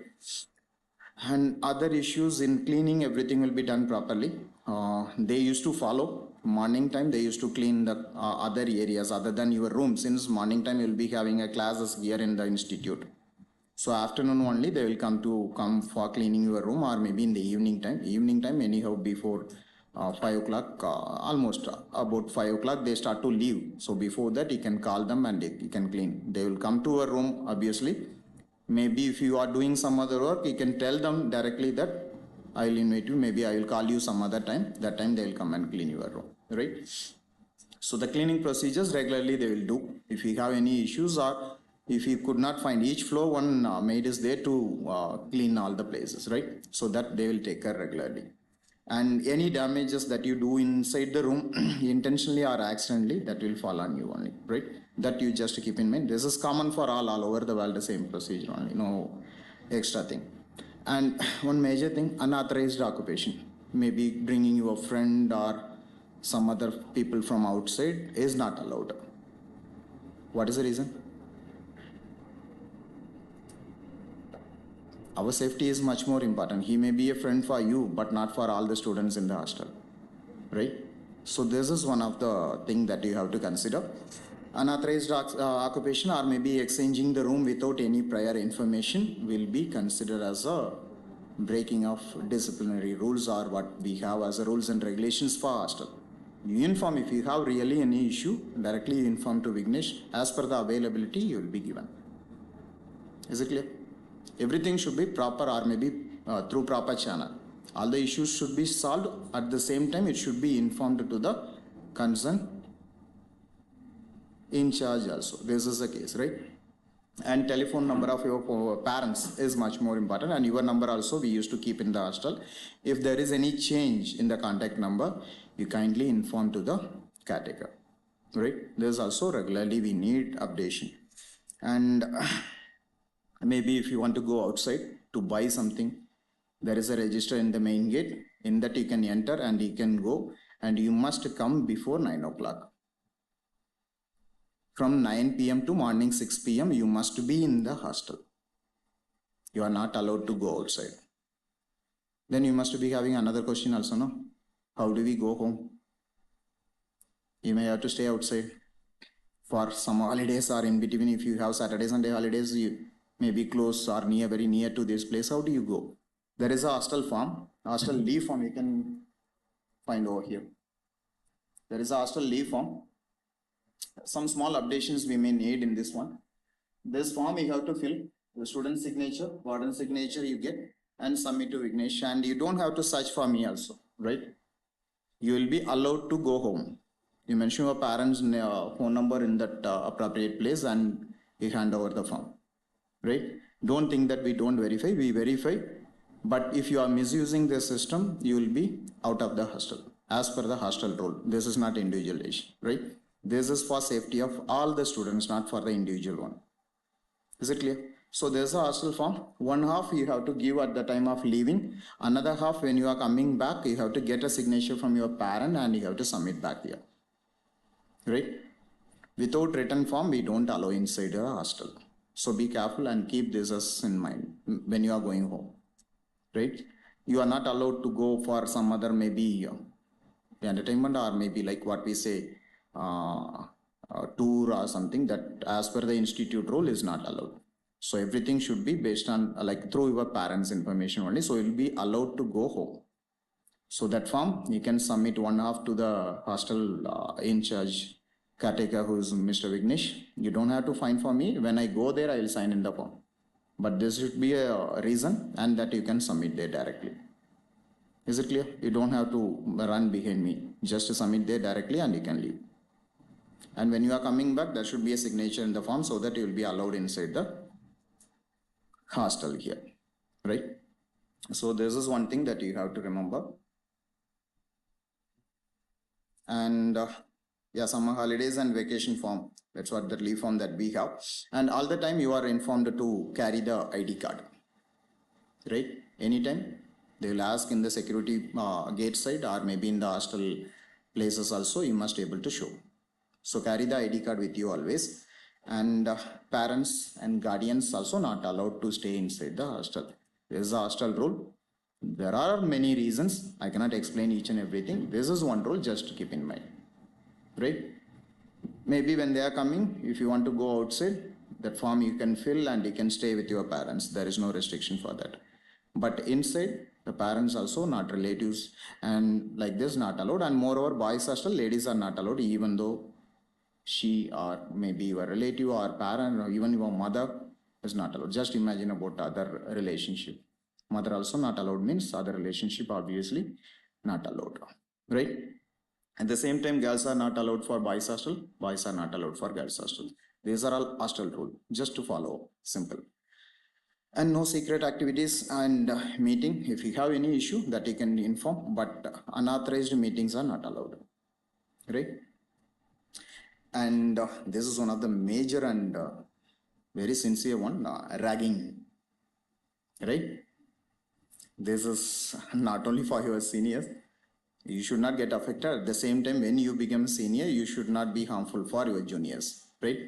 And other issues in cleaning, everything will be done properly. They used to follow morning time, they used to clean the other areas other than your room, since morning time you'll be having a classes here in the institute. So afternoon only they will come for cleaning your room, or maybe in the evening time. Evening time anyhow before 5 o'clock, almost about 5 o'clock they start to leave. So before that you can call them and you can clean. They will come to your room obviously. Maybe if you are doing some other work, you can tell them directly that I will invite you, maybe I will call you some other time. That time they will come and clean your room, right? So the cleaning procedures regularly they will do. If you have any issues, or if you could not find each floor, one maid is there to clean all the places, right? So that they will take care regularly. And any damages that you do inside the room, intentionally or accidentally, that will fall on you only, right? That you just keep in mind. This is common for all over the world, the same procedure only, no extra thing. And one major thing, unauthorized occupation, maybe bringing your friend or some other people from outside is not allowed. What is the reason? Our safety is much more important. He may be a friend for you, but not for all the students in the hostel, right? So this is one of the things that you have to consider. Unauthorized occupation, or maybe exchanging the room without any prior information, will be considered as a breaking of disciplinary rules, or what we have as a rules and regulations for hostel. You inform if you have really any issue, directly inform to Vignesh. As per the availability, you will be given. Is it clear? Everything should be proper, or maybe through proper channel. All the issues should be solved. At the same time, it should be informed to the concerned in charge also. This is the case, right? And telephone number of your parents is much more important, and your number also we used to keep in the hostel. If there is any change in the contact number, you kindly inform to the caretaker, right? There's also regularly we need updation. And maybe if you want to go outside to buy something, there is a register in the main gate. In that you can enter and you can go, and you must come before 9 o'clock. From 9 p.m. to morning 6 p.m. you must be in the hostel. You are not allowed to go outside. Then you must be having another question also, no? How do we go home? You may have to stay outside for some holidays, or in between if you have Saturday, Sunday holidays, you may be close or very near to this place. How do you go? There is a hostel form, hostel leave form you can find over here. There is a hostel leave form. Some small updations we may need in this one. This form you have to fill, the student signature, warden signature you get, and submit to Vignesh. And you don't have to search for me also, right? You will be allowed to go home. You mention your parents' phone number in that appropriate place, and you hand over the form, right? Don't think that we don't verify, we verify. But if you are misusing the system, you will be out of the hostel as per the hostel rule. This is not individual issue, right? This is for safety of all the students, not for the individual one. Is it clear? So there's a hostel form. One half you have to give at the time of leaving. Another half when you are coming back, you have to get a signature from your parent and you have to submit back here. Right? Without written form, we don't allow inside a hostel. So be careful and keep this as in mind when you are going home. Right? You are not allowed to go for some other maybe entertainment, or maybe like what we say, tour or something that as per the institute rule is not allowed. So everything should be based on like through your parents' information only. So you will be allowed to go home. So that form you can submit one half to the hostel in charge caretaker, who is Mr. Vignesh. You don't have to find for me. When I go there, I will sign in the form. But this should be a reason, and that you can submit there directly. Is it clear? You don't have to run behind me. Just submit there directly and you can leave. And when you are coming back, there should be a signature in the form so that you will be allowed inside the hostel here, right? So this is one thing that you have to remember. And yeah, summer holidays and vacation form. That's what the leave form that we have. And all the time you are informed to carry the ID card, right? Anytime they will ask in the security gate side, or maybe in the hostel places also you must able to show. So carry the ID card with you always. And parents and guardians also not allowed to stay inside the hostel. This is the hostel rule. There are many reasons. I cannot explain each and everything. This is one rule just to keep in mind. Right? Maybe when they are coming, if you want to go outside, that form you can fill and you can stay with your parents. There is no restriction for that. But inside, the parents also, not relatives, and like this, not allowed. And moreover, boys hostel, ladies are not allowed, even though she or maybe your relative or parent or even your mother is not allowed. Just imagine about other relationship. Mother also not allowed means other relationship obviously not allowed. Right? At the same time, girls are not allowed for boys hostel, boys are not allowed for girls hostel. These are all hostel rule, just to follow, simple. And no secret activities and meeting. If you have any issue that you can inform, but unauthorized meetings are not allowed. Right? And this is one of the major and very sincere one, ragging. Right? This is not only for your seniors. You should not get affected. At the same time, when you become senior, you should not be harmful for your juniors. Right?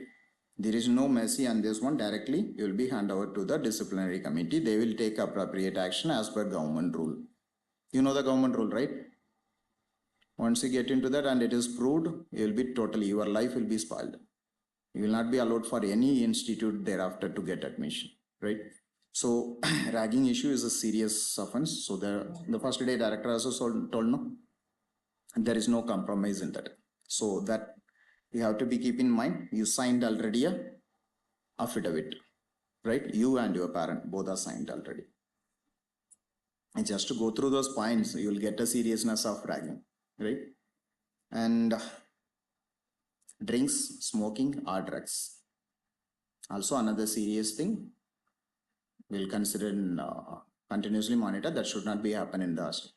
There is no mercy on this one. Directly, you will be handed over to the disciplinary committee. They will take appropriate action as per government rule. You know the government rule, right? Once you get into that and it is proved, you will be totally, your life will be spoiled. You will not be allowed for any institute thereafter to get admission, right? So ragging issue is a serious offense. So the first day director also told no, there is no compromise in that. So that you have to be keep in mind. You signed already a affidavit, right? You and your parent both are signed already. And just to go through those points, you will get a seriousness of ragging, right? And drinks, smoking, or drugs. Also another serious thing. We'll consider continuously monitor. That should not be happen in the hostel.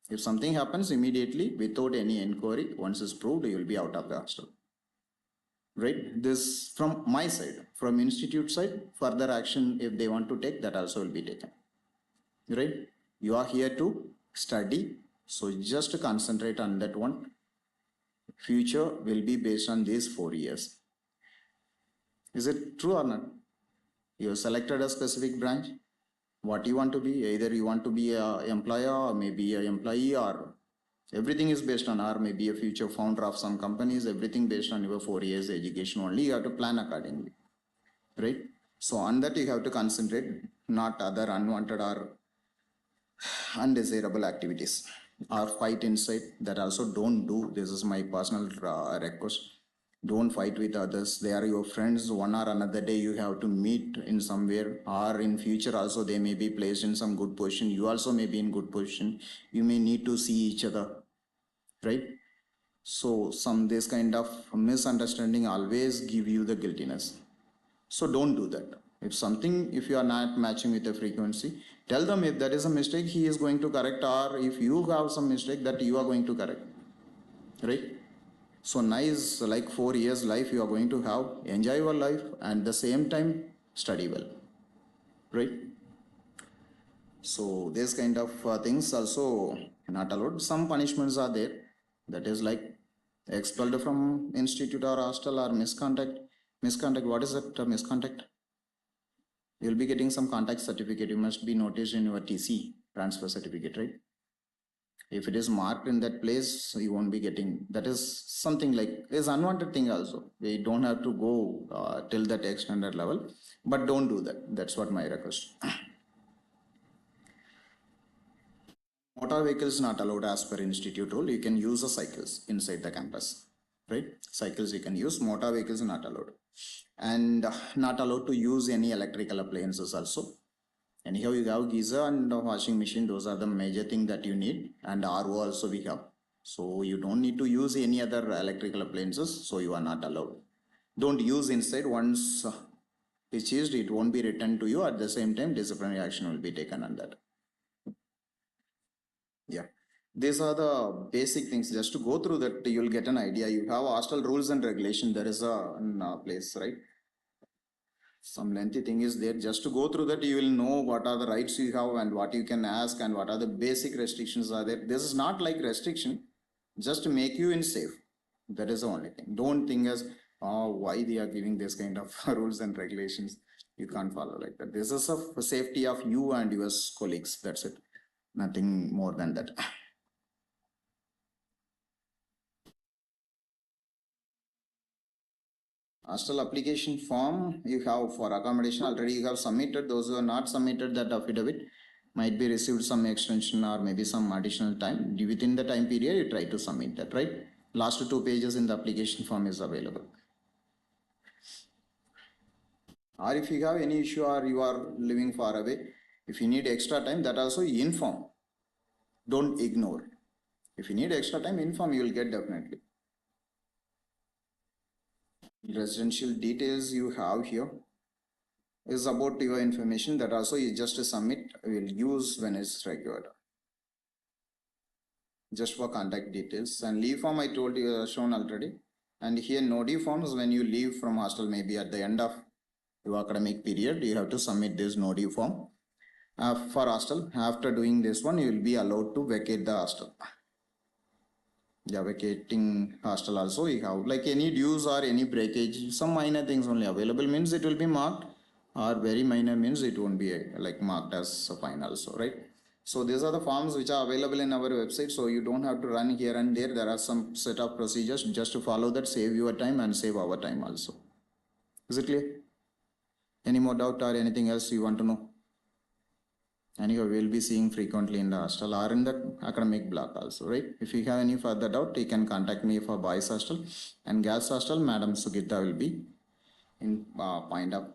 If something happens immediately without any inquiry, once it's proved, you will be out of the hostel. Right? This from my side, from institute side, further action if they want to take, that also will be taken. Right? You are here to study, so just concentrate on that one. Future will be based on these 4 years. Is it true or not? You have selected a specific branch. What you want to be, either you want to be an employer or maybe an employee, or everything is based on, or maybe a future founder of some companies, everything based on your 4 years education only. You have to plan accordingly, right? So on that you have to concentrate, not other unwanted or undesirable activities or fight inside. That also don't do. This is my personal request. Don't fight with others. They are your friends. One or another day you have to meet in somewhere, or in future also they may be placed in some good position. You also may be in good position. You may need to see each other, right? So this kind of misunderstanding always give you the guiltiness. So don't do that. If you are not matching with the frequency, tell them if that is a mistake, he is going to correct, or if you have some mistake that you are going to correct, right? So nice, like 4 years life you are going to have, enjoy your life and the same time study well, right? So this kind of things also not allowed. Some punishments are there, that is like expelled from institute or hostel, or misconduct. What is that misconduct? You'll be getting some contact certificate. You must be noticed in your TC, transfer certificate, right? If it is marked in that place, you won't be getting. That is something like, is unwanted thing also. We don't have to go till that extended level, but don't do that. That's what my request. Motor vehicles not allowed as per institute rule. You can use the cycles inside the campus, right? Cycles you can use, motor vehicles not allowed. And not allowed to use any electrical appliances also. Anyhow, you have geyser and washing machine. Those are the major thing that you need. And RO also we have. So you don't need to use any other electrical appliances. So you are not allowed. Don't use inside. Once it's used, it won't be returned to you. At the same time, disciplinary action will be taken on that. Yeah. These are the basic things. Just to go through that, you'll get an idea. You have hostel rules and regulation. There is a place, right? Some lengthy thing is there. Just to go through that, you will know what are the rights you have and what you can ask and what are the basic restrictions are there. This is not like restriction. just to make you in safe. That is the only thing. Don't think as why they are giving this kind of rules and regulations. You can't follow like that. This is for safety of you and your colleagues. That's it. Nothing more than that. Hostel application form you have for accommodation already you have submitted. Those who have not submitted that affidavit might be received some extension or maybe some additional time. Within the time period, you try to submit that, right? Last 2 pages in the application form is available. Or if you have any issue or you are living far away, if you need extra time, that also inform. Don't ignore. If you need extra time, inform, you will get definitely. Residential details you have here is about your information that also you just submit, will use when it's required. Just for contact details. And leave form I told you shown already. And here nodi forms when you leave from hostel, maybe at the end of your academic period, you have to submit this nodi form. For hostel, after doing this one, you will be allowed to vacate the hostel. Yeah, vacating hostel also you have like any dues or any breakage, some minor things only available means it will be marked, or very minor means it won't be like marked as a fine also, right? So these are the forms which are available in our website, so you don't have to run here and there. There are some set of procedures just to follow that, save your time and save our time also. Is it clear? Any more doubt or anything else you want to know? Anyway, we'll be seeing frequently in the hostel or in the academic block also, right? If you have any further doubt, you can contact me for boys hostel, and girls hostel, Madam Sugita will be in point of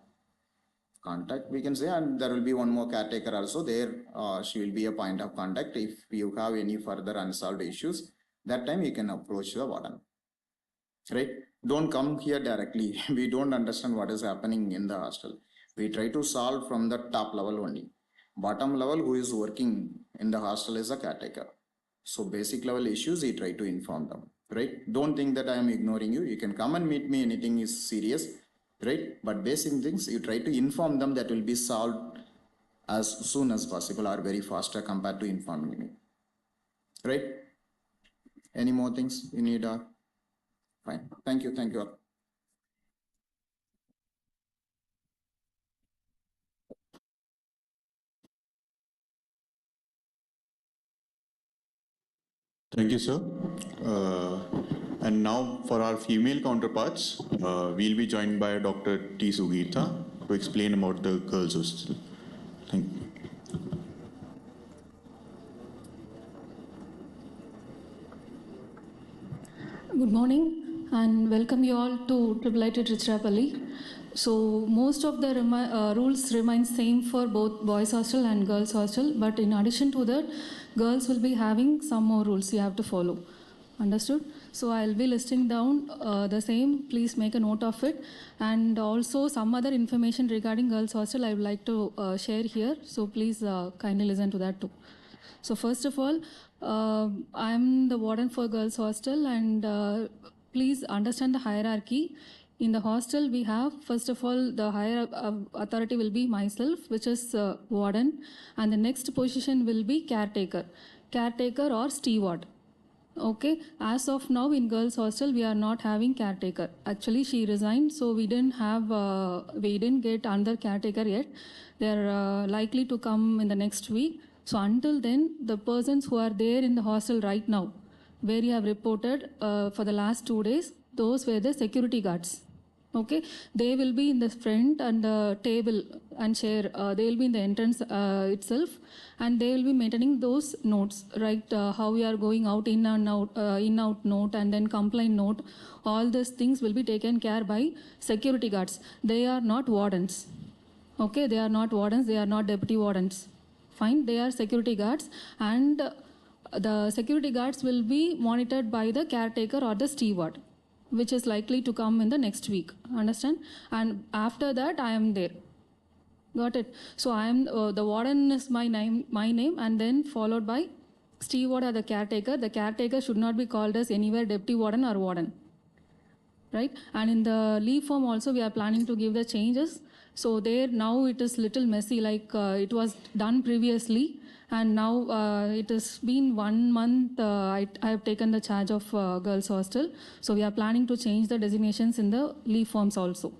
contact, we can say, and there will be one more caretaker also there. She will be a point of contact. If you have any further unsolved issues, that time you can approach the warden, right? Don't come here directly. We don't understand what is happening in the hostel. We try to solve from the top level only. Bottom level who is working in the hostel is a caretaker. So basic level issues, you try to inform them, right? Don't think that I am ignoring you. You can come and meet me, anything is serious, right? But basic things, you try to inform them, that will be solved as soon as possible or very faster compared to informing me, right? Any more things you need? Fine. Thank you. Thank you all. Thank you, sir. And now for our female counterparts, we'll be joined by Dr. T. Sugita to explain about the girls' hostel. Thank you. Good morning and welcome you all to IIITT Tiruchirappalli. So most of the rules remain same for both boys hostel and girls hostel, but in addition to that, girls will be having some more rules you have to follow. Understood? So I'll be listing down the same. Please make a note of it. And also some other information regarding girls hostel I would like to share here. So please kindly listen to that too. So first of all, I'm the warden for girls hostel, and please understand the hierarchy. In the hostel, we have, first of all, the higher authority will be myself, which is warden, and the next position will be caretaker or steward. Okay, as of now in girls hostel we are not having caretaker. Actually she resigned, so we didn't get another caretaker yet. They're likely to come in the next week. So until then, the persons who are there in the hostel right now, where you have reported for the last 2 days, those were the security guards. Okay, they will be in the front and the table and chair. They will be in the entrance itself, and they will be maintaining those notes, right? How we are going out, in out note, and then complaint note. All these things will be taken care by security guards. They are not wardens. Okay, they are not wardens. They are not deputy wardens. Fine, they are security guards, and the security guards will be monitored by the caretaker or the steward, which is likely to come in the next week. Understand? And after that, I am there. Got it? So I am the warden is my name, and then followed by steward or the caretaker. The caretaker should not be called as anywhere deputy warden or warden. Right? And in the leave form also, we are planning to give the changes. So there now it is little messy, like it was done previously, and now it has been 1 month I have taken the charge of girls hostel. So we are planning to change the designations in the leave forms also.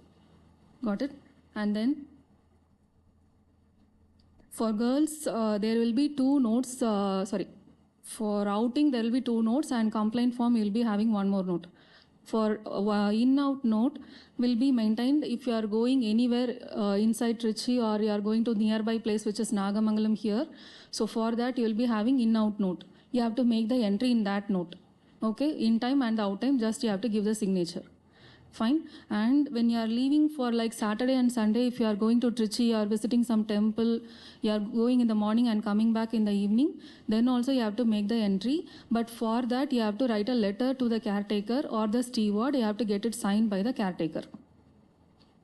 Got it? And then for girls, there will be 2 notes. For outing, there will be 2 notes, and complaint form you will be having 1 more note. For in-out note will be maintained if you are going anywhere inside Trichy, or you are going to nearby place which is Nagamangalam here. So for that you will be having in-out note. You have to make the entry in that note. Okay, in time and the out time, just you have to give the signature. Fine. And when you are leaving for like Saturday and Sunday, if you are going to Trichy or visiting some temple, you are going in the morning and coming back in the evening, then also you have to make the entry. But for that, you have to write a letter to the caretaker or the steward. You have to get it signed by the caretaker.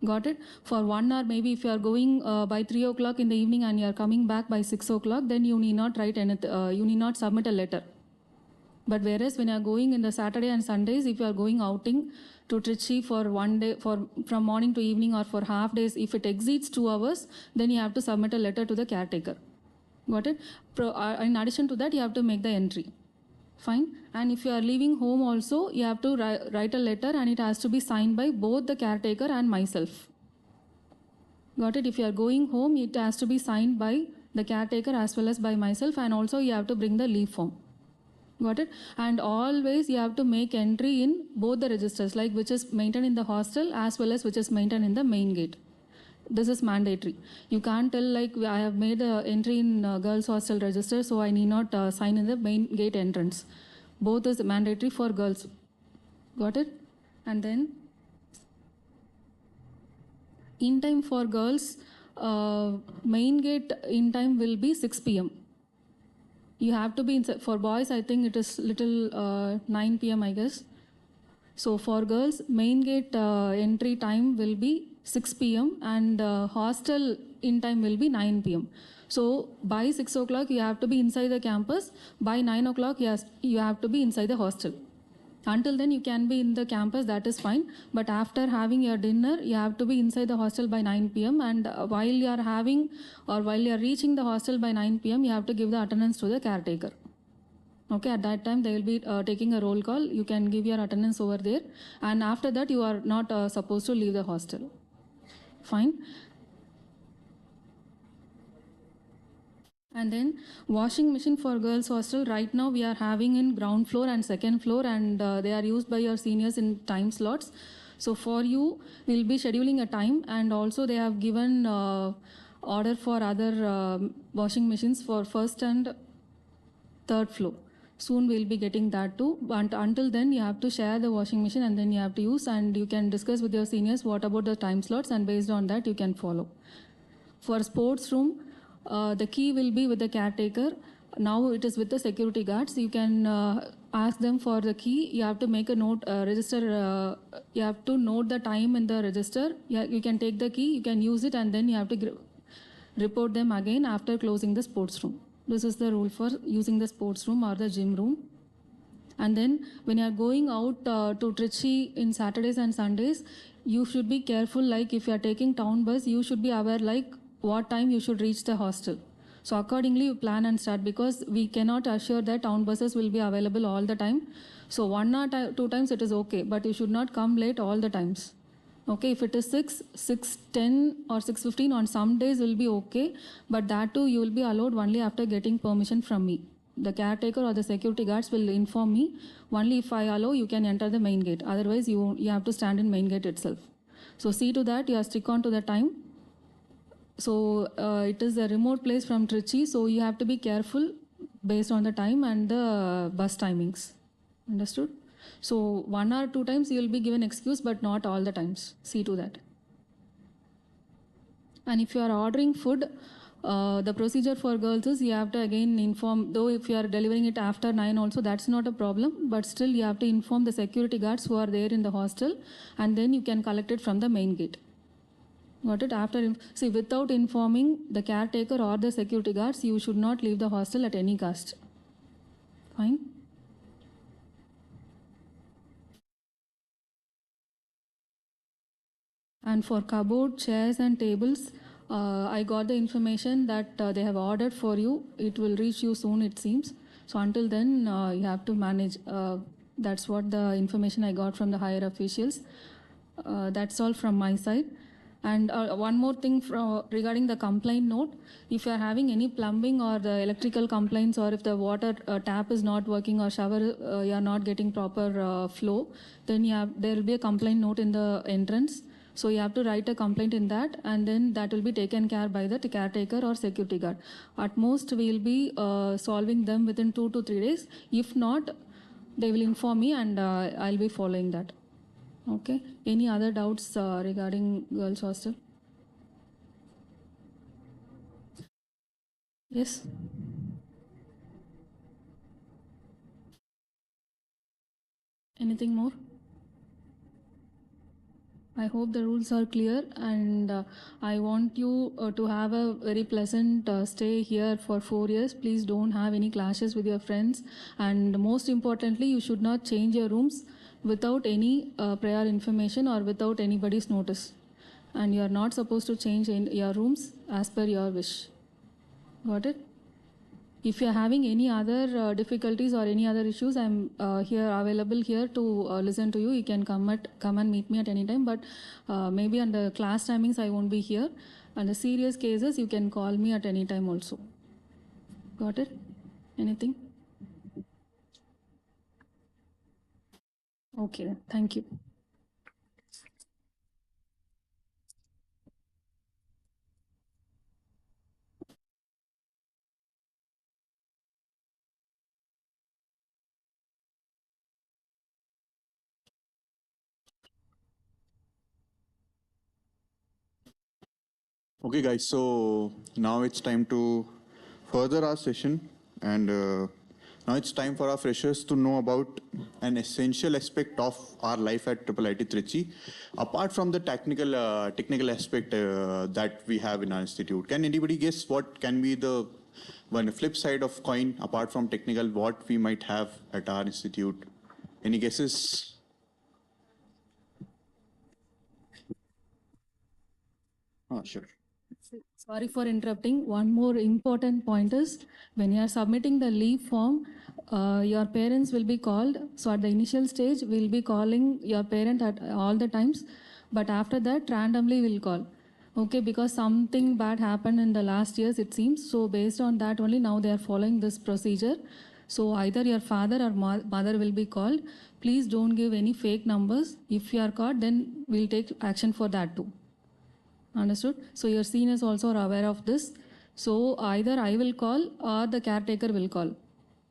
Got it? For 1 hour, maybe if you are going by 3 o'clock in the evening and you are coming back by 6 o'clock, then you need not write anything. You need not submit a letter. But whereas when you are going in the Saturday and Sundays, if you are going outing to Trichy for 1 day, from morning to evening or for half days, if it exceeds 2 hours, then you have to submit a letter to the caretaker. Got it? In addition to that, you have to make the entry. Fine. And if you are leaving home also, you have to write a letter, and it has to be signed by both the caretaker and myself. Got it? If you are going home, it has to be signed by the caretaker as well as by myself, and also you have to bring the leave form. Got it? And always you have to make entry in both the registers, like which is maintained in the hostel as well as which is maintained in the main gate. This is mandatory. You can't tell like I have made an entry in girls hostel register, so I need not sign in the main gate entrance. Both is mandatory for girls. Got it? And then in time for girls, main gate in time will be 6 p.m. You have to be inside. For boys, I think it is little 9 p.m. I guess. So for girls, main gate entry time will be 6 p.m. and hostel in time will be 9 p.m. So by 6 o'clock you have to be inside the campus. By 9 o'clock you have to be inside the hostel. Until then you can be in the campus, that is fine. But after having your dinner, you have to be inside the hostel by 9 p.m. And while you are having or while you are reaching the hostel by 9 p.m., you have to give the attendance to the caretaker. Okay, at that time they will be taking a roll call. You can give your attendance over there. And after that you are not supposed to leave the hostel. Fine. And then washing machine for girls hostel, right now we are having in ground floor and second floor, and they are used by your seniors in time slots. So for you, we'll be scheduling a time, and also they have given order for other washing machines for first and third floor. Soon we'll be getting that too. But until then, you have to share the washing machine and then you have to use, and you can discuss with your seniors what about the time slots, and based on that you can follow. For sports room, the key will be with the caretaker. Now it is with the security guards. You can ask them for the key. You have to make a note, register. You have to note the time in the register. You can take the key, you can use it, and then you have to report them again after closing the sports room. This is the rule for using the sports room or the gym room. And then when you are going out to Trichy in Saturdays and Sundays, you should be careful. Like if you are taking town bus, you should be aware like what time you should reach the hostel. So accordingly you plan and start, because we cannot assure that town buses will be available all the time. So 1 or 2 times it is okay, but you should not come late all the times. Okay, if it is 6, 6:10 or 6:15 on some days will be okay, but that too you will be allowed only after getting permission from me. The caretaker or the security guards will inform me. Only if I allow, you can enter the main gate. Otherwise, you have to stand in main gate itself. So see to that you are stick on to the time. So it is a remote place from Trichy, so you have to be careful based on the time and the bus timings. Understood? So 1 or 2 times you will be given excuse, but not all the times. See to that. And if you are ordering food, the procedure for girls is you have to again inform, though if you are delivering it after 9 also, that's not a problem, but still you have to inform the security guards who are there in the hostel, and then you can collect it from the main gate. Got it? After, see, without informing the caretaker or the security guards, you should not leave the hostel at any cost. Fine? And for cupboard, chairs, and tables, I got the information that they have ordered for you. It will reach you soon, it seems. So until then, you have to manage. That's what the information I got from the higher officials. That's all from my side. And one more thing regarding the complaint note, if you are having any plumbing or the electrical complaints, or if the water tap is not working or shower you are not getting proper flow, then there will be a complaint note in the entrance. So you have to write a complaint in that, and then that will be taken care by the caretaker or security guard. At most, we will be solving them within 2 to 3 days. If not, they will inform me, and I'll be following that. Okay. Any other doubts regarding girls' hostel? Yes. Anything more? I hope the rules are clear, and I want you to have a very pleasant stay here for 4 years. Please don't have any clashes with your friends, and most importantly, you should not change your rooms without any prior information or without anybody's notice. And you are not supposed to change in your rooms as per your wish. Got it? If you're having any other difficulties or any other issues, I'm here available here to listen to you. You can come and meet me at any time. But maybe on the class timings, I won't be here. On the serious cases, you can call me at any time also. Got it? Anything? Okay. Thank you. Okay, guys, so now it's time to further our session, and now it's time for our freshers to know about an essential aspect of our life at IIIT Trichy, apart from the technical aspect that we have in our institute. Can anybody guess what can be the one flip side of coin apart from technical, what we might have at our institute? Any guesses? Oh, sure. Sorry for interrupting. One more important point is when you are submitting the leave form, your parents will be called. So at the initial stage, we'll be calling your parent at all the times, but after that, randomly we'll call. Okay, because something bad happened in the last years, it seems. So based on that only, now they are following this procedure. So either your father or mother will be called. Please don't give any fake numbers. If you are caught, then we'll take action for that too. Understood? So your seniors also are aware of this. So either I will call or the caretaker will call.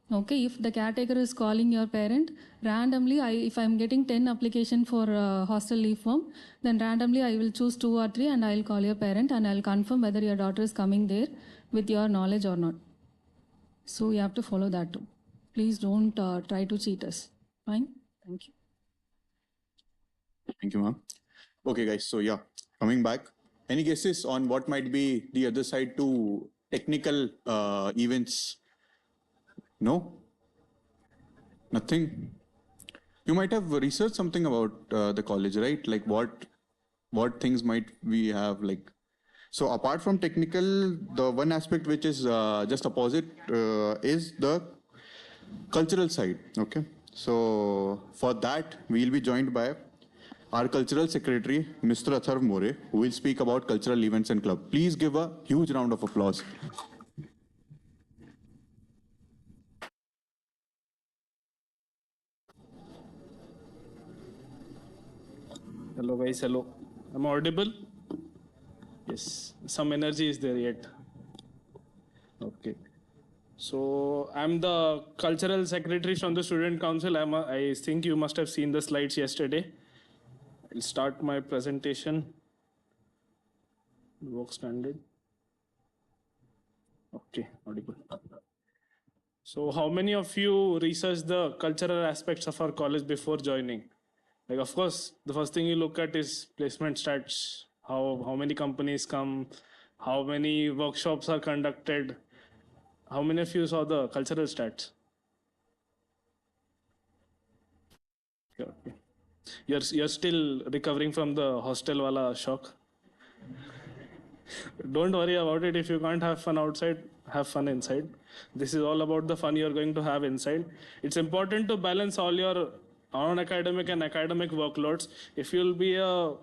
Okay, if the caretaker is calling your parent, randomly, if I'm getting 10 application for hostel leave form, then randomly I will choose 2 or 3 and I'll call your parent and I'll confirm whether your daughter is coming there with your knowledge or not. So you have to follow that too. Please don't try to cheat us. Fine? Thank you. Thank you, ma'am. Okay, guys, so yeah, coming back. Any guesses on what might be the other side to technical events? No? Nothing? You might have researched something about the college, right? Like what things might we have like. So apart from technical, the one aspect which is just opposite is the cultural side. Okay. So for that, we'll be joined by our cultural secretary, Mr. Atharv More, who will speak about cultural events and club. Please give a huge round of applause. Hello guys, hello. Am I audible? Yes, some energy is there yet. Okay. So I'm the cultural secretary from the student council. I think you must have seen the slides yesterday. I'll start my presentation. Work standard. Okay, audible. So how many of you researched the cultural aspects of our college before joining? Like, of course, the first thing you look at is placement stats, how many companies come, how many workshops are conducted. How many of you saw the cultural stats? Okay. You're still recovering from the hostel wala shock. Don't worry about it. If you can't have fun outside, have fun inside. This is all about the fun you're going to have inside. It's important to balance all your non-academic and academic workloads. If you'll be a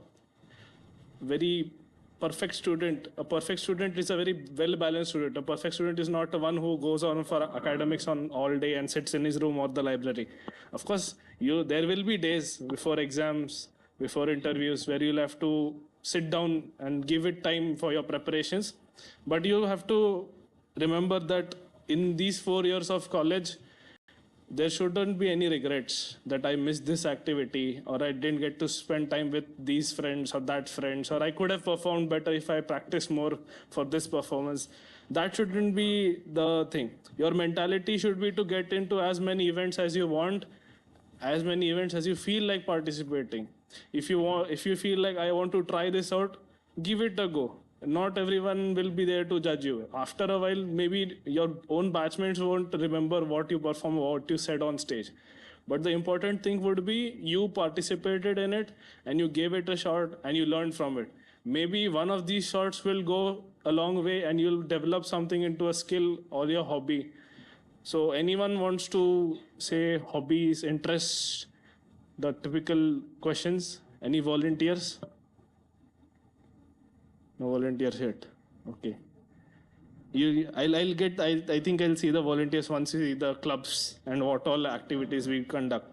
very perfect student, a perfect student is a very well-balanced student. A perfect student is not the one who goes on for academics on all day and sits in his room or the library. Of course, there will be days before exams, before interviews, where you'll have to sit down and give it time for your preparations. But you have to remember that in these 4 years of college, there shouldn't be any regrets that I missed this activity, or I didn't get to spend time with these friends or that friends, or I could have performed better if I practiced more for this performance. That shouldn't be the thing. Your mentality should be to get into as many events as you want, as many events as you feel like participating. If you feel like I want to try this out, give it a go. Not everyone will be there to judge you. After a while, maybe your own batchmates won't remember what you performed, what you said on stage. But the important thing would be you participated in it and you gave it a shot and you learned from it. Maybe one of these shots will go a long way and you'll develop something into a skill or your hobby. So anyone wants to say hobbies, interests, the typical questions? Any volunteers? No volunteers yet. Okay. I think I'll see the volunteers once you see the clubs and what all activities we conduct.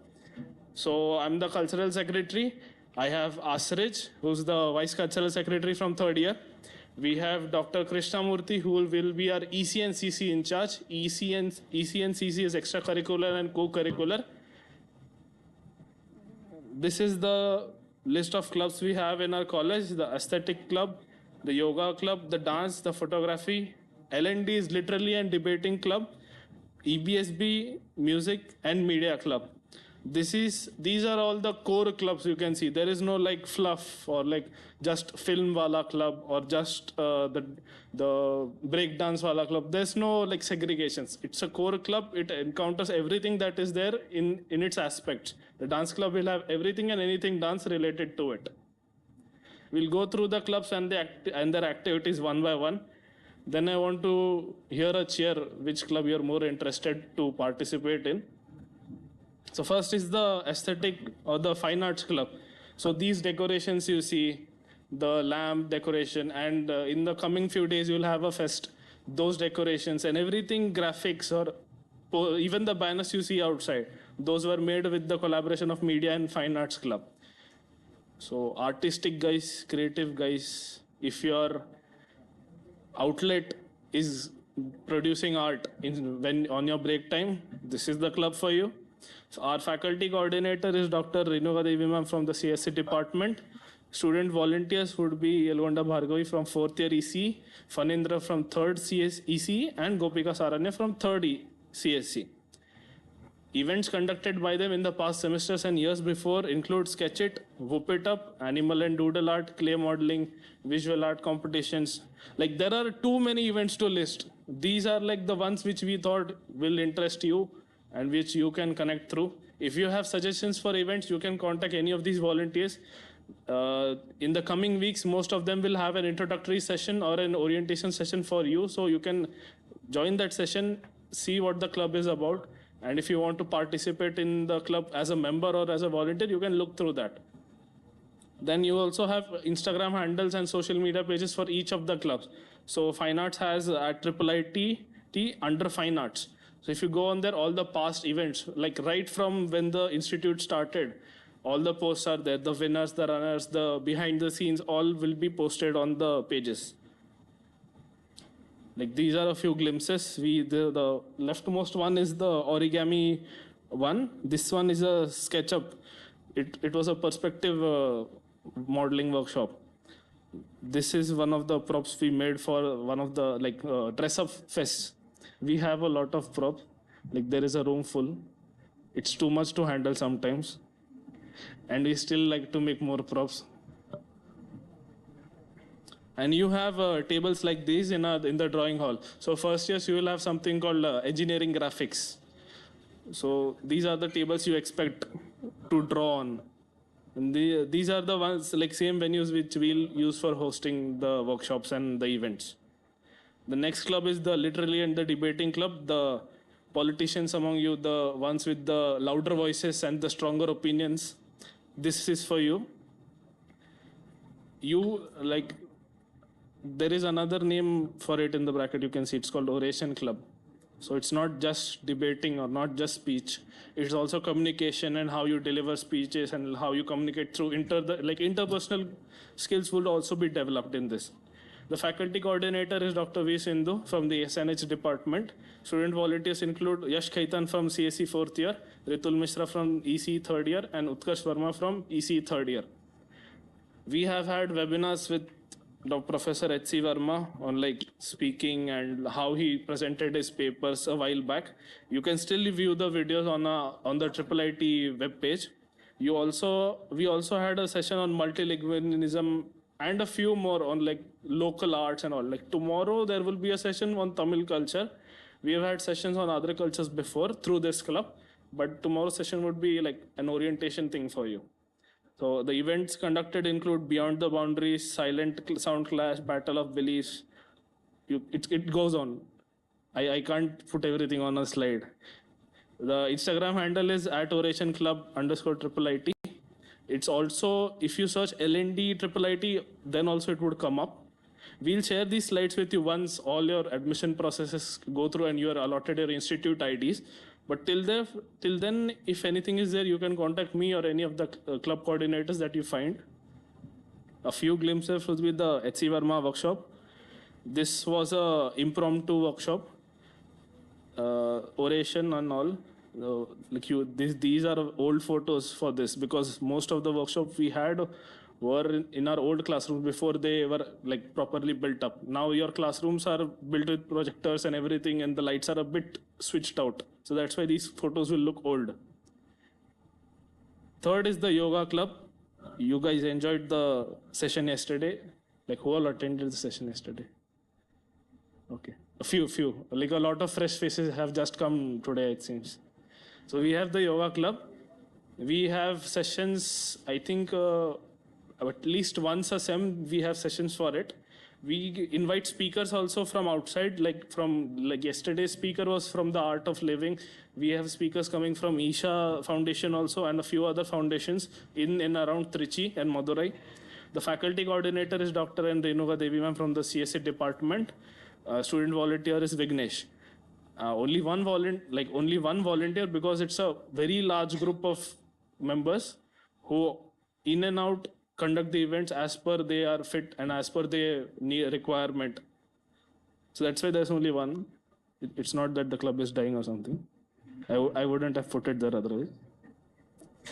So I'm the cultural secretary. I have Asrij, who's the vice cultural secretary from 3rd year. We have Dr. Krishnamurthy, who will be our EC and CC in charge. EC and CC is extracurricular and co-curricular. This is the list of clubs we have in our college: the aesthetic club, the yoga club, the dance, the photography. L&D is literally and debating club, EBSB, music, and media club. These are all the core clubs you can see. There is no like fluff or like just film wala club or just the break dance wala club. There's no like segregations. It's a core club. It encounters everything that is there in its aspects. The dance club will have everything and anything dance related to it. We'll go through the clubs and their activities one by one. Then I want to hear a cheer which club you're more interested to participate in. So first is the aesthetic or the fine arts club. So these decorations you see, the lamp decoration, and in the coming few days you'll have a fest. Those decorations and everything, graphics or even the banners you see outside, those were made with the collaboration of media and fine arts club. So artistic guys, creative guys, if your outlet is producing art when on your break time, this is the club for you. So our faculty coordinator is Dr. Renuka Devi ma'am from the CSC department. Student volunteers would be Yelgonda Bhargavi from 4th year EC, Fanindra from 3rd EC, and Gopika Saranya from 3rd CSC. Events conducted by them in the past semesters and years before include Sketch It, Whoop It Up, Animal and Doodle Art, Clay Modeling, Visual Art competitions. Like there are too many events to list. These are like the ones which we thought will interest you and which you can connect through. If you have suggestions for events, you can contact any of these volunteers. In the coming weeks, most of them will have an introductory session or an orientation session for you. So you can join that session, see what the club is about. And if you want to participate in the club as a member or as a volunteer, you can look through that. Then you also have Instagram handles and social media pages for each of the clubs. So Fine Arts has at IIITT under Fine Arts. So if you go on there, all the past events, like right from when the institute started, all the posts are there. The winners, the runners, the behind the scenes, all will be posted on the pages. Like these are a few glimpses. The leftmost one is the origami one. This one is a SketchUp. It was a perspective modeling workshop. This is one of the props we made for one of the like dress up fests. We have a lot of props. Like there is a room full. It's too much to handle sometimes, and we still like to make more props. And you have tables like these in the drawing hall. So first years you will have something called engineering graphics. So these are the tables you expect to draw on. And these are the ones, like same venues which we'll use for hosting the workshops and the events. The next club is the literally and the debating club. The politicians among you, the ones with the louder voices and the stronger opinions, this is for you. You like, there is another name for it in the bracket, you can see it's called oration club. So it's not just debating or not just speech, it's also communication and how you deliver speeches and how you communicate through interpersonal skills will also be developed in this. The faculty coordinator is Dr. V. Sindhu from the SNH department. Student volunteers include Yash Khaitan from CSE 4th year, Ritul Mishra from EC 3rd year, and Utkarsh Verma from EC 3rd year. We have had webinars with Professor H.C. Verma on like speaking and how he presented his papers a while back. You can still view the videos on the IIIT web page. We also had a session on multilingualism and a few more on like local arts and all. Like tomorrow there will be a session on Tamil culture. We have had sessions on other cultures before through this club, but tomorrow's session would be like an orientation thing for you. So the events conducted include Beyond the Boundaries, Silent Sound Clash, Battle of Beliefs. It goes on. I can't put everything on a slide. The Instagram handle is @OrationClub_IIIT. It's also, if you search LND IIIT, then also it would come up. We'll share these slides with you once all your admission processes go through and you are allotted your institute IDs. But till then, if anything is there, you can contact me or any of the club coordinators that you find. A few glimpses would be the H.C. Verma workshop. This was a impromptu workshop, oration and all. These are old photos for this because most of the workshops we had were in our old classrooms before they were like properly built up. Now your classrooms are built with projectors and everything and the lights are a bit switched out. So that's why these photos will look old. Third is the yoga club. You guys enjoyed the session yesterday. Like who all attended the session yesterday? Okay, a few. Like a lot of fresh faces have just come today, it seems. So we have the yoga club. We have sessions, I think at least once a sem, we have sessions for it. We invite speakers also from outside, like yesterday's speaker was from the Art of Living. We have speakers coming from Isha Foundation also and a few other foundations in and around Trichy and Madurai. The faculty coordinator is Dr. N. Renuka Devi ma'am from the CSE department. Student volunteer is Vignesh. Only one volunteer because it's a very large group of members who in and out conduct the events as per they are fit and as per their requirement. So that's why there's only one. It's not that the club is dying or something. I wouldn't have put it there otherwise.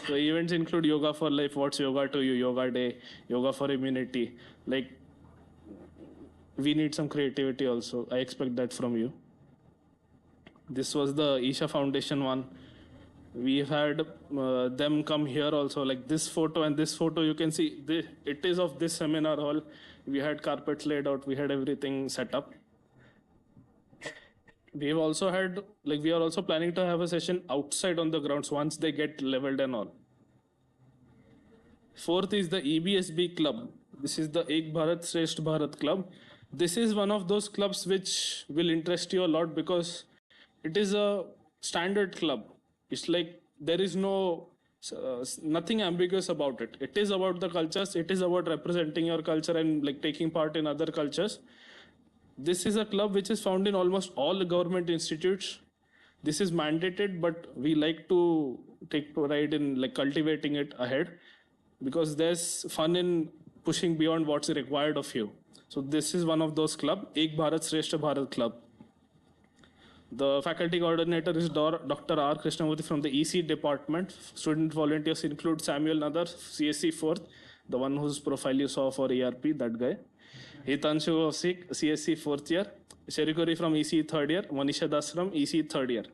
So events include Yoga for Life, What's Yoga to You, Yoga Day, Yoga for Immunity. Like, we need some creativity also. I expect that from you. This was the Isha Foundation one. We've had them come here also, like this photo and this photo, you can see, it is of this seminar hall. We had carpets laid out, we had everything set up. We've also had, we are also planning to have a session outside on the grounds once they get leveled and all. Fourth is the EBSB club. This is the Ek Bharat Shresth Bharat club. This is one of those clubs which will interest you a lot because it is a standard club. It's like there is nothing ambiguous about it. It is about the cultures. It is about representing your culture and taking part in other cultures. This is a club which is found in almost all government institutes. This is mandated, but we like to take pride in cultivating it ahead because there's fun in pushing beyond what's required of you. So this is one of those clubs, Ek Bharat Shresth Bharat club. The faculty coordinator is Dr. R. Krishnamurthy from the EC department. Student volunteers include Samuel Nadar, CSE 4th, the one whose profile you saw for ERP, that guy. Hitanshu Osik, CSE 4th year. Sherikori from EC 3rd year. Manisha Das from EC 3rd year.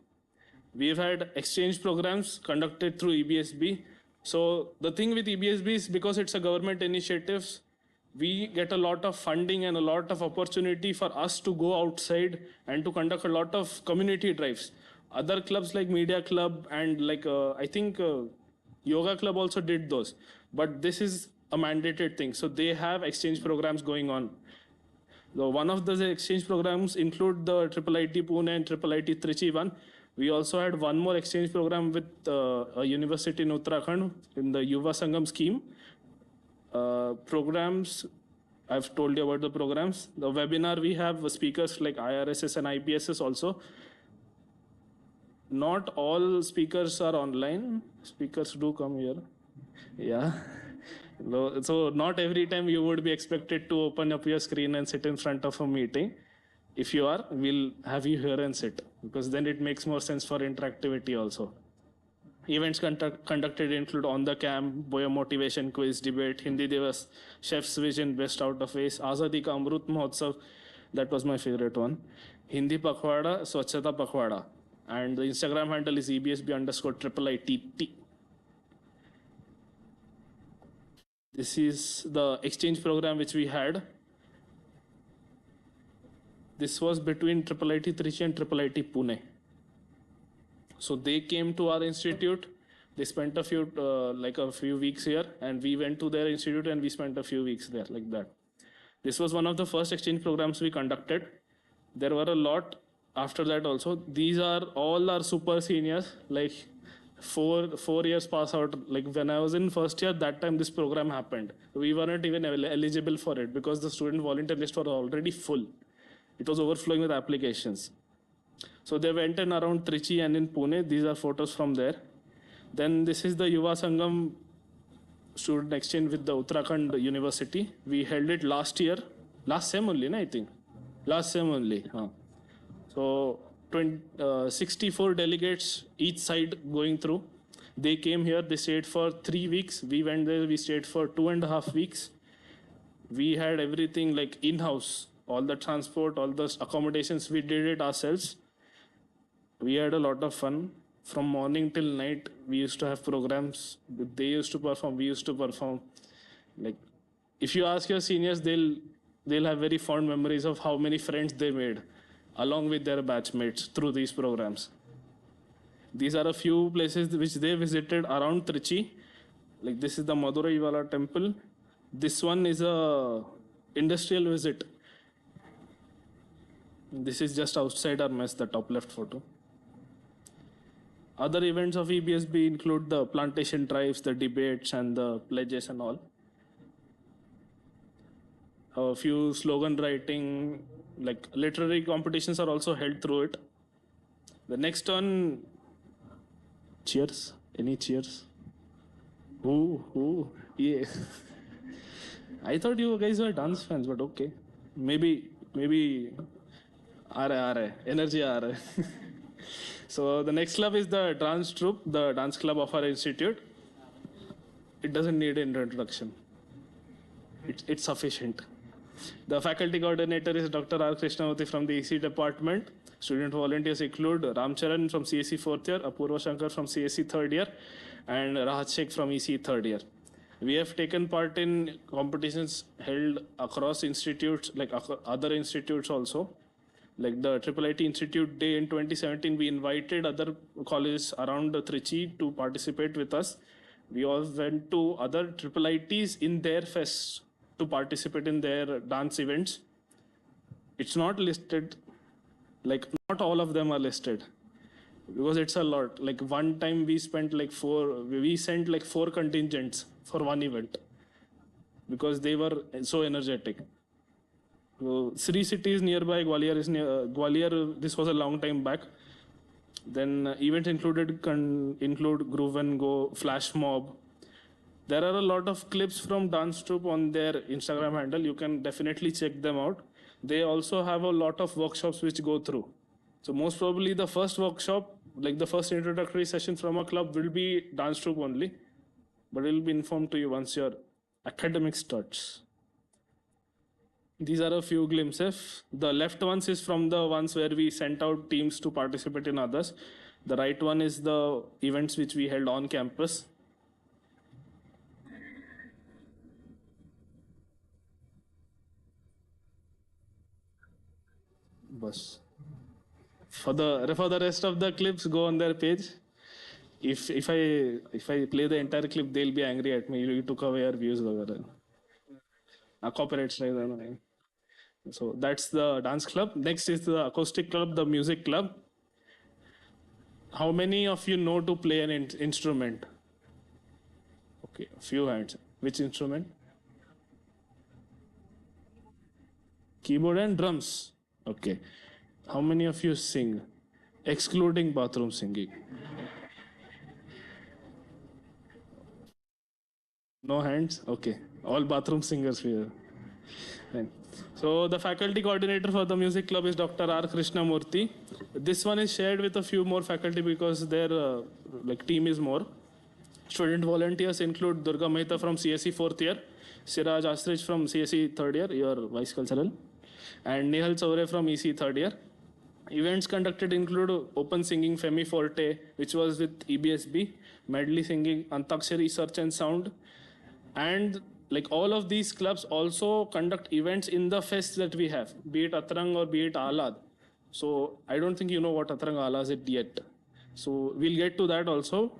We've had exchange programs conducted through EBSB. So the thing with EBSB is because it's a government initiative, we get a lot of funding and a lot of opportunity for us to go outside and to conduct a lot of community drives. Other clubs like Media Club and I think Yoga Club also did those. but this is a mandated thing. So they have exchange programs going on. So one of the exchange programs include the IIIT Pune and IIIT Trichy one. We also had one more exchange program with a university in Uttarakhand in the Yuva Sangam scheme. Programs, I've told you about the programs. The webinar, we have speakers like IRSS and IPSS also. Not all speakers are online. Speakers do come here. Yeah. So not every time you would be expected to open up your screen and sit in front of a meeting. If you are, we'll have you here and sit, because then it makes more sense for interactivity also. Events conducted include on the camp, Boya motivation quiz, debate, Hindi Divas, Chef's Vision, Best Out of Ace, Azadi Ka Amrut Mahotsav, that was my favorite one. Hindi Pakhwada, Swachhata Pakhwada. And the Instagram handle is EBSB_IIITT. This is the exchange program which we had. This was between IIIT Trichy and IIIT Pune. So they came to our institute. They spent a few weeks here, and we went to their institute and we spent a few weeks there, like that. This was one of the first exchange programs we conducted. There were a lot after that also. These are all our super seniors, like four years pass out. Like when I was in first year, that time this program happened. We weren't even eligible for it because the student volunteer list was already full. It was overflowing with applications. So they went in around Trichy and in Pune. These are photos from there. Then this is the Yuva Sangam student exchange with the Uttarakhand University. We held it last year. Last sem only, I think. Last sem only. So 64 delegates each side going through. They came here. They stayed for 3 weeks. We went there. We stayed for 2.5 weeks. We had everything like in-house. All the transport, all the accommodations, we did it ourselves. We had a lot of fun. From morning till night, we used to have programs. They used to perform, we used to perform. Like, if you ask your seniors, they'll have very fond memories of how many friends they made along with their batchmates through these programs. These are a few places which they visited around Trichy. Like this is the Madurai Wala temple. This one is a industrial visit. This is just outside our mess, the top left photo. Other events of EBSB include the plantation drives, the debates, and the pledges and all. A few slogan writing, like literary competitions are also held through it. The next one, cheers. Any cheers? Ooh, yeah. I thought you guys were dance fans, but okay. Maybe. aa rahe. Energy aa rahe. So the next club is the dance troupe, the dance club of our institute. It doesn't need an introduction. It's sufficient. The faculty coordinator is Dr. R. Krishnamurthy from the EC department. Student volunteers include Ramcharan from CSE 4th year, Apurva Shankar from CSE 3rd year, and Rahat Sheikh from EC 3rd year. We have taken part in competitions held across institutes, like other institutes also. Like the IIIT Institute Day in 2017, we invited other colleges around Trichy to participate with us. We all went to other IIITs in their fests to participate in their dance events. It's not listed, like not all of them are listed because it's a lot. Like one time we sent like four contingents for one event because they were so energetic. So, Sri city is nearby, Gwalior is near, Gwalior, this was a long time back. Then events include Groove and Go, Flash Mob. There are a lot of clips from Dance Troupe on their Instagram handle. You can definitely check them out. They also have a lot of workshops which go through. So most probably the first workshop, like the first introductory session from a club will be Dance Troupe only. But it will be informed to you once your academic starts. These are a few glimpses. The left ones is from the ones where we sent out teams to participate in others. The right one is the events which we held on campus. Bus. For the rest of the clips, go on their page. if I play the entire clip, they'll be angry at me. You took away our views, वगैरह. Copyrights, right? So that's the dance club. Next is the acoustic club, the music club. How many of you know to play an instrument? Okay, a few hands. Which instrument? Keyboard and drums. Okay. How many of you sing? Excluding bathroom singing. No hands? Okay. All bathroom singers here. Fine. So the faculty coordinator for the music club is Dr. R. Krishnamurthy. This one is shared with a few more faculty because their team is more. Student volunteers include Durga Mehta from CSE 4th year, Siraj Astrich from CSE 3rd year, your vice cultural, and Nehal Chaure from EC 3rd year. Events conducted include open singing Femi Forte, which was with EBSB, medley singing, Antakshari Search and Sound, and all of these clubs also conduct events in the fest that we have, be it Atrang or be it Alad. So I don't think you know what Atrang Alad is yet. So we'll get to that also.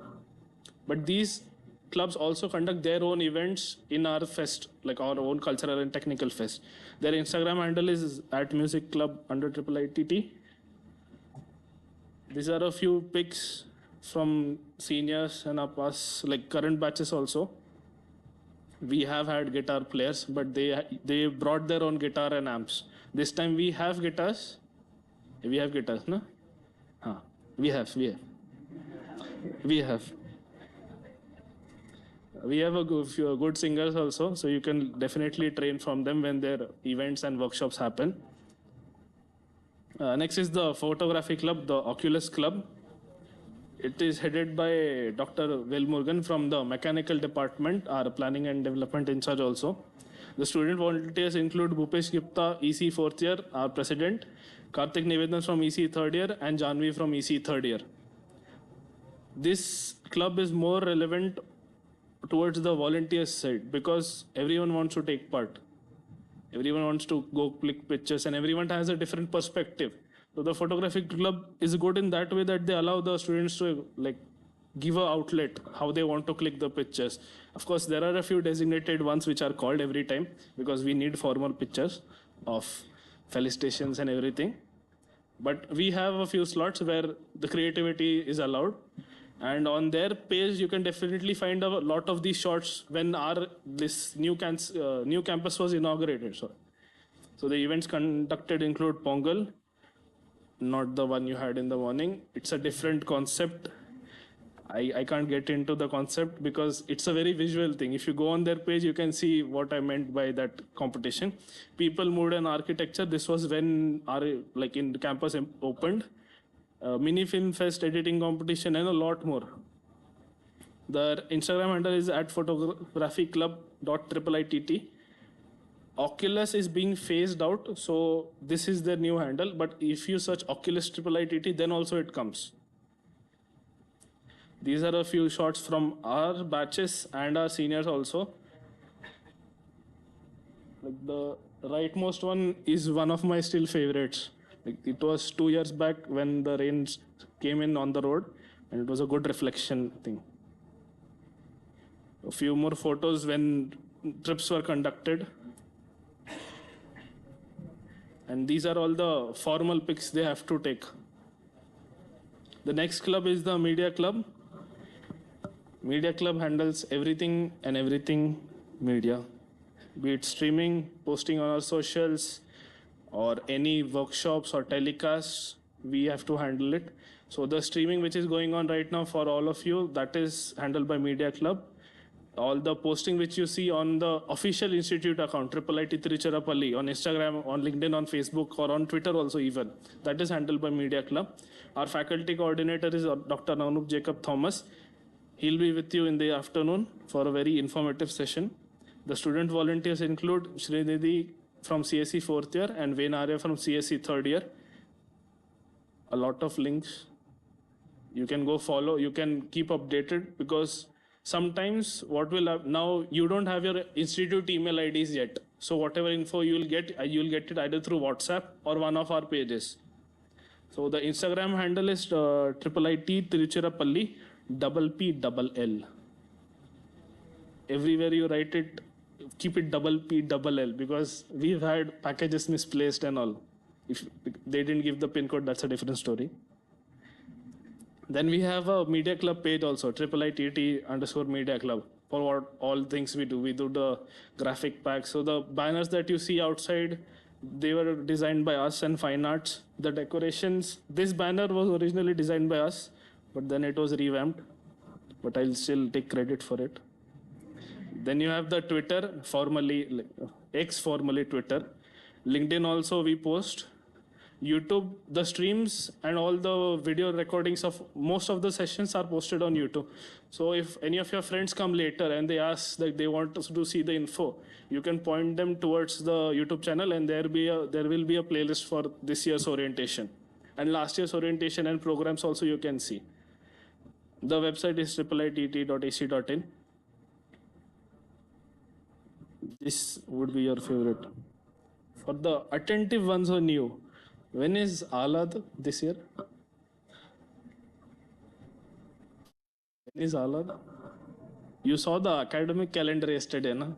But these clubs also conduct their own events in our fest, like our own cultural and technical fest. Their Instagram handle is @musicclub_IIITT. These are a few pics from seniors and our past, current batches also. We have had guitar players, but they brought their own guitar and amps. This time we have guitars. We have guitars, no? We have. We have a few good singers also, so you can definitely train from them when their events and workshops happen. Next is the photography club, the Oculus Club. It is headed by Dr. Velmurugan from the mechanical department, our planning and development in charge also. The student volunteers include Bhupesh Gupta, EC 4th year, our president, Karthik Nivedan from EC 3rd year, and Janvi from EC 3rd year. This club is more relevant towards the volunteers side because everyone wants to take part. Everyone wants to go click pictures and everyone has a different perspective. So the photography club is good in that way that they allow the students to give an outlet how they want to click the pictures. Of course, there are a few designated ones which are called every time because we need formal pictures of felicitations and everything. But we have a few slots where the creativity is allowed. And on their page, you can definitely find a lot of these shots when this new campus was inaugurated. So the events conducted include Pongal, not the one you had in the morning. It's a different concept. I can't get into the concept because it's a very visual thing. If you go on their page, you can see what I meant by that competition. People, Mood and Architecture. This was when our in campus opened. Mini film fest, editing competition, and a lot more. The Instagram handle is @photographyclub.IIITT. Oculus is being phased out, so this is their new handle. But if you search Oculus IIITT, then also it comes. These are a few shots from our batches and our seniors also. The rightmost one is one of my still favorites. It was 2 years back when the rains came in on the road, and it was a good reflection thing. A few more photos when trips were conducted. And these are all the formal pics they have to take. The next club is the Media Club. Media Club handles everything and everything media, be it streaming, posting on our socials, or any workshops or telecasts, we have to handle it. So the streaming which is going on right now for all of you, that is handled by Media Club. All the posting which you see on the official institute account, IIIT Tiruchirappalli, on Instagram, on LinkedIn, on Facebook, or on Twitter also even, that is handled by Media Club. Our faculty coordinator is Dr. Anup Jacob Thomas. He'll be with you in the afternoon for a very informative session. The student volunteers include Srinidhi from CSE 4th year and Venarya from CSE 3rd year. A lot of links. You can go follow, you can keep updated because sometimes what will happen, now you don't have your institute email IDs yet. So whatever info you'll get it either through WhatsApp or one of our pages. So the Instagram handle is IIIT Tiruchirappalli. double P double L. Everywhere you write it, keep it double P double L, because we've had packages misplaced and all. If they didn't give the pin code, that's a different story. Then we have a media club page also, IIITT_media club. For what all things we do. We do the graphic packs. So the banners that you see outside, they were designed by us and Fine Arts. The decorations, this banner was originally designed by us, but then it was revamped. But I'll still take credit for it. Then you have the Twitter, formerly X, formerly Twitter. LinkedIn also we post. YouTube, the streams and all the video recordings of most of the sessions are posted on YouTube. So if any of your friends come later and they ask that they want to see the info, you can point them towards the YouTube channel, and there will be a playlist for this year's orientation. And last year's orientation and programs also you can see. The website is IIITT.ac.in. This would be your favorite. For the attentive ones who are new, when is Alad this year? When is Alad? You saw the academic calendar yesterday, na?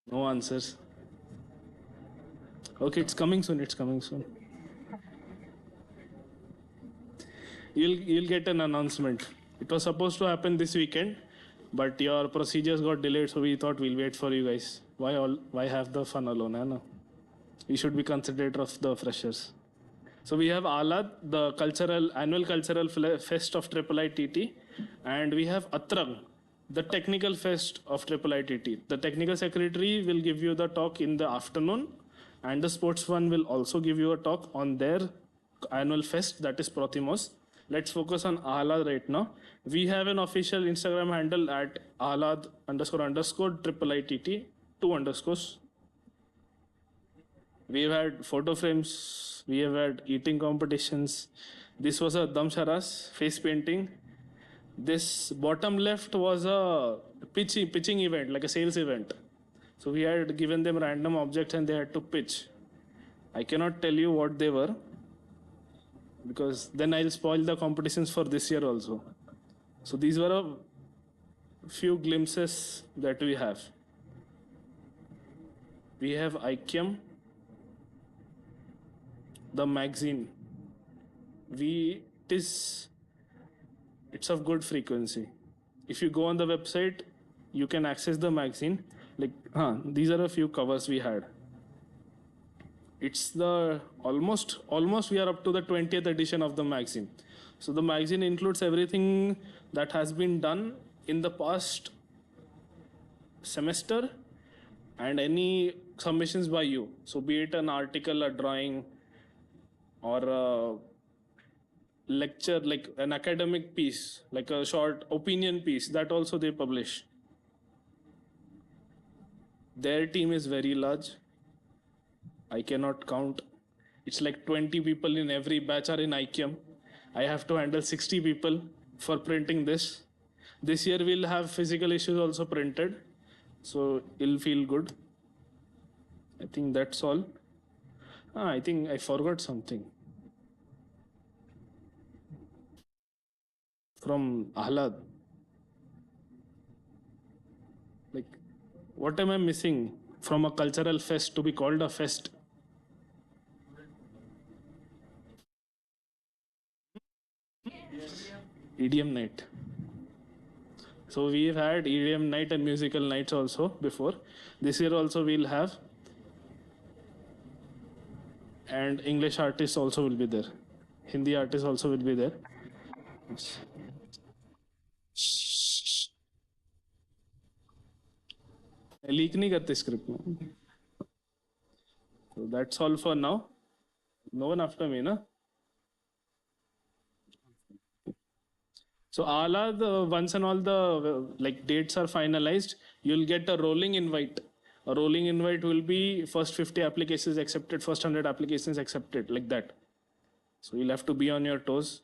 No answers. Okay, it's coming soon. It's coming soon. You'll get an announcement. It was supposed to happen this weekend, but your procedures got delayed, so we thought we'll wait for you guys. Why have the fun alone? Hai na? We should be considerate of the freshers. So we have Alad, the annual cultural fest of IIITT, and we have Atrang, the technical fest of IIITT. The technical secretary will give you the talk in the afternoon, and the sports one will also give you a talk on their annual fest, that is Prothimos. Let's focus on Ahlad right now. We have an official Instagram handle at Ahlad__IIITT, 2 underscores. We've had photo frames, we have had eating competitions. This was a Damsharas, face painting. This bottom left was a pitching event, like a sales event. So we had given them random objects and they had to pitch. I cannot tell you what they were, because then I'll spoil the competitions for this year also. So these were a few glimpses that we have. We have IIITT, the magazine. It's of good frequency. If you go on the website, you can access the magazine. These are a few covers we had. It's the almost we are up to the 20th edition of the magazine. So the magazine includes everything that has been done in the past semester and any submissions by you. So be it an article, a drawing, or a lecture, like an academic piece, like a short opinion piece, that also they publish. Their team is very large. I cannot count. It's like 20 people in every batch are in IIITT. I have to handle 60 people for printing this. This year we'll have physical issues also printed, so it'll feel good. I think that's all. I think I forgot something. From Ahlad. What am I missing from a cultural fest to be called a fest? EDM night. So we've had EDM night and musical nights also before. This year also we'll have. And English artists also will be there. Hindi artists also will be there. Leak nahi karte script mein. So that's all for now. No one after me, na? So once and all the dates are finalized, you'll get a rolling invite. A rolling invite will be first 50 applications accepted, first 100 applications accepted, like that. So you'll have to be on your toes.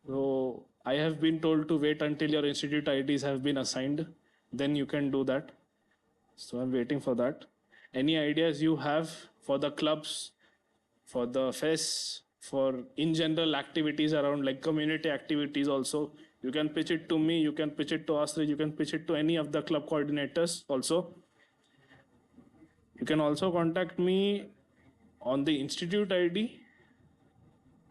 So I have been told to wait until your institute IDs have been assigned. Then you can do that. So I'm waiting for that. Any ideas you have for the clubs for the fest, for in general activities around like community activities also. You can pitch it to me, you can pitch it to Astrid, you can pitch it to any of the club coordinators also. You can also contact me on the institute ID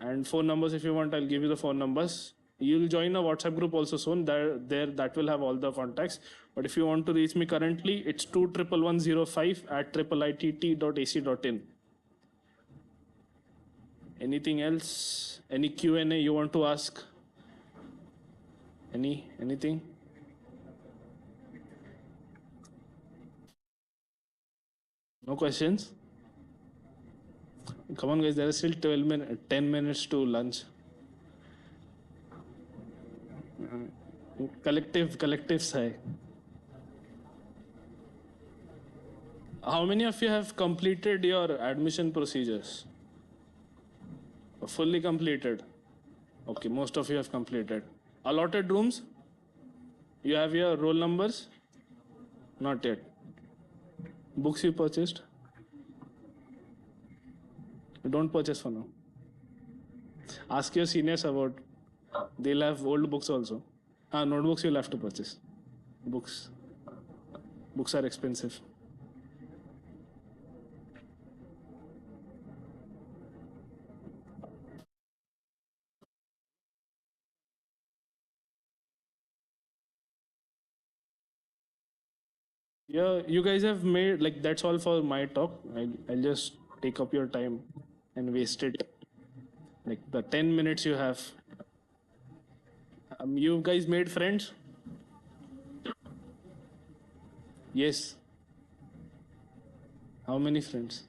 and phone numbers. If you want, I'll give you the phone numbers. You'll join a WhatsApp group also soon. There that will have all the contacts. But if you want to reach me currently, it's 211105 at IIITT.ac.in. Anything else? Any Q&A you want to ask? Anything? No questions? Come on, guys. There are still 10 minutes to lunch. Collective sigh. How many of you have completed your admission procedures? Fully completed. Okay, most of you have completed. Allotted rooms? You have your roll numbers? Not yet. Books you purchased? You don't purchase for now. Ask your seniors about. They'll have old books also. Notebooks you'll have to purchase. Books are expensive. Yeah, you guys have made, like, that's all for my talk. I'll just take up your time and waste it. Like the 10 minutes you have. You guys made friends? Yes. How many friends?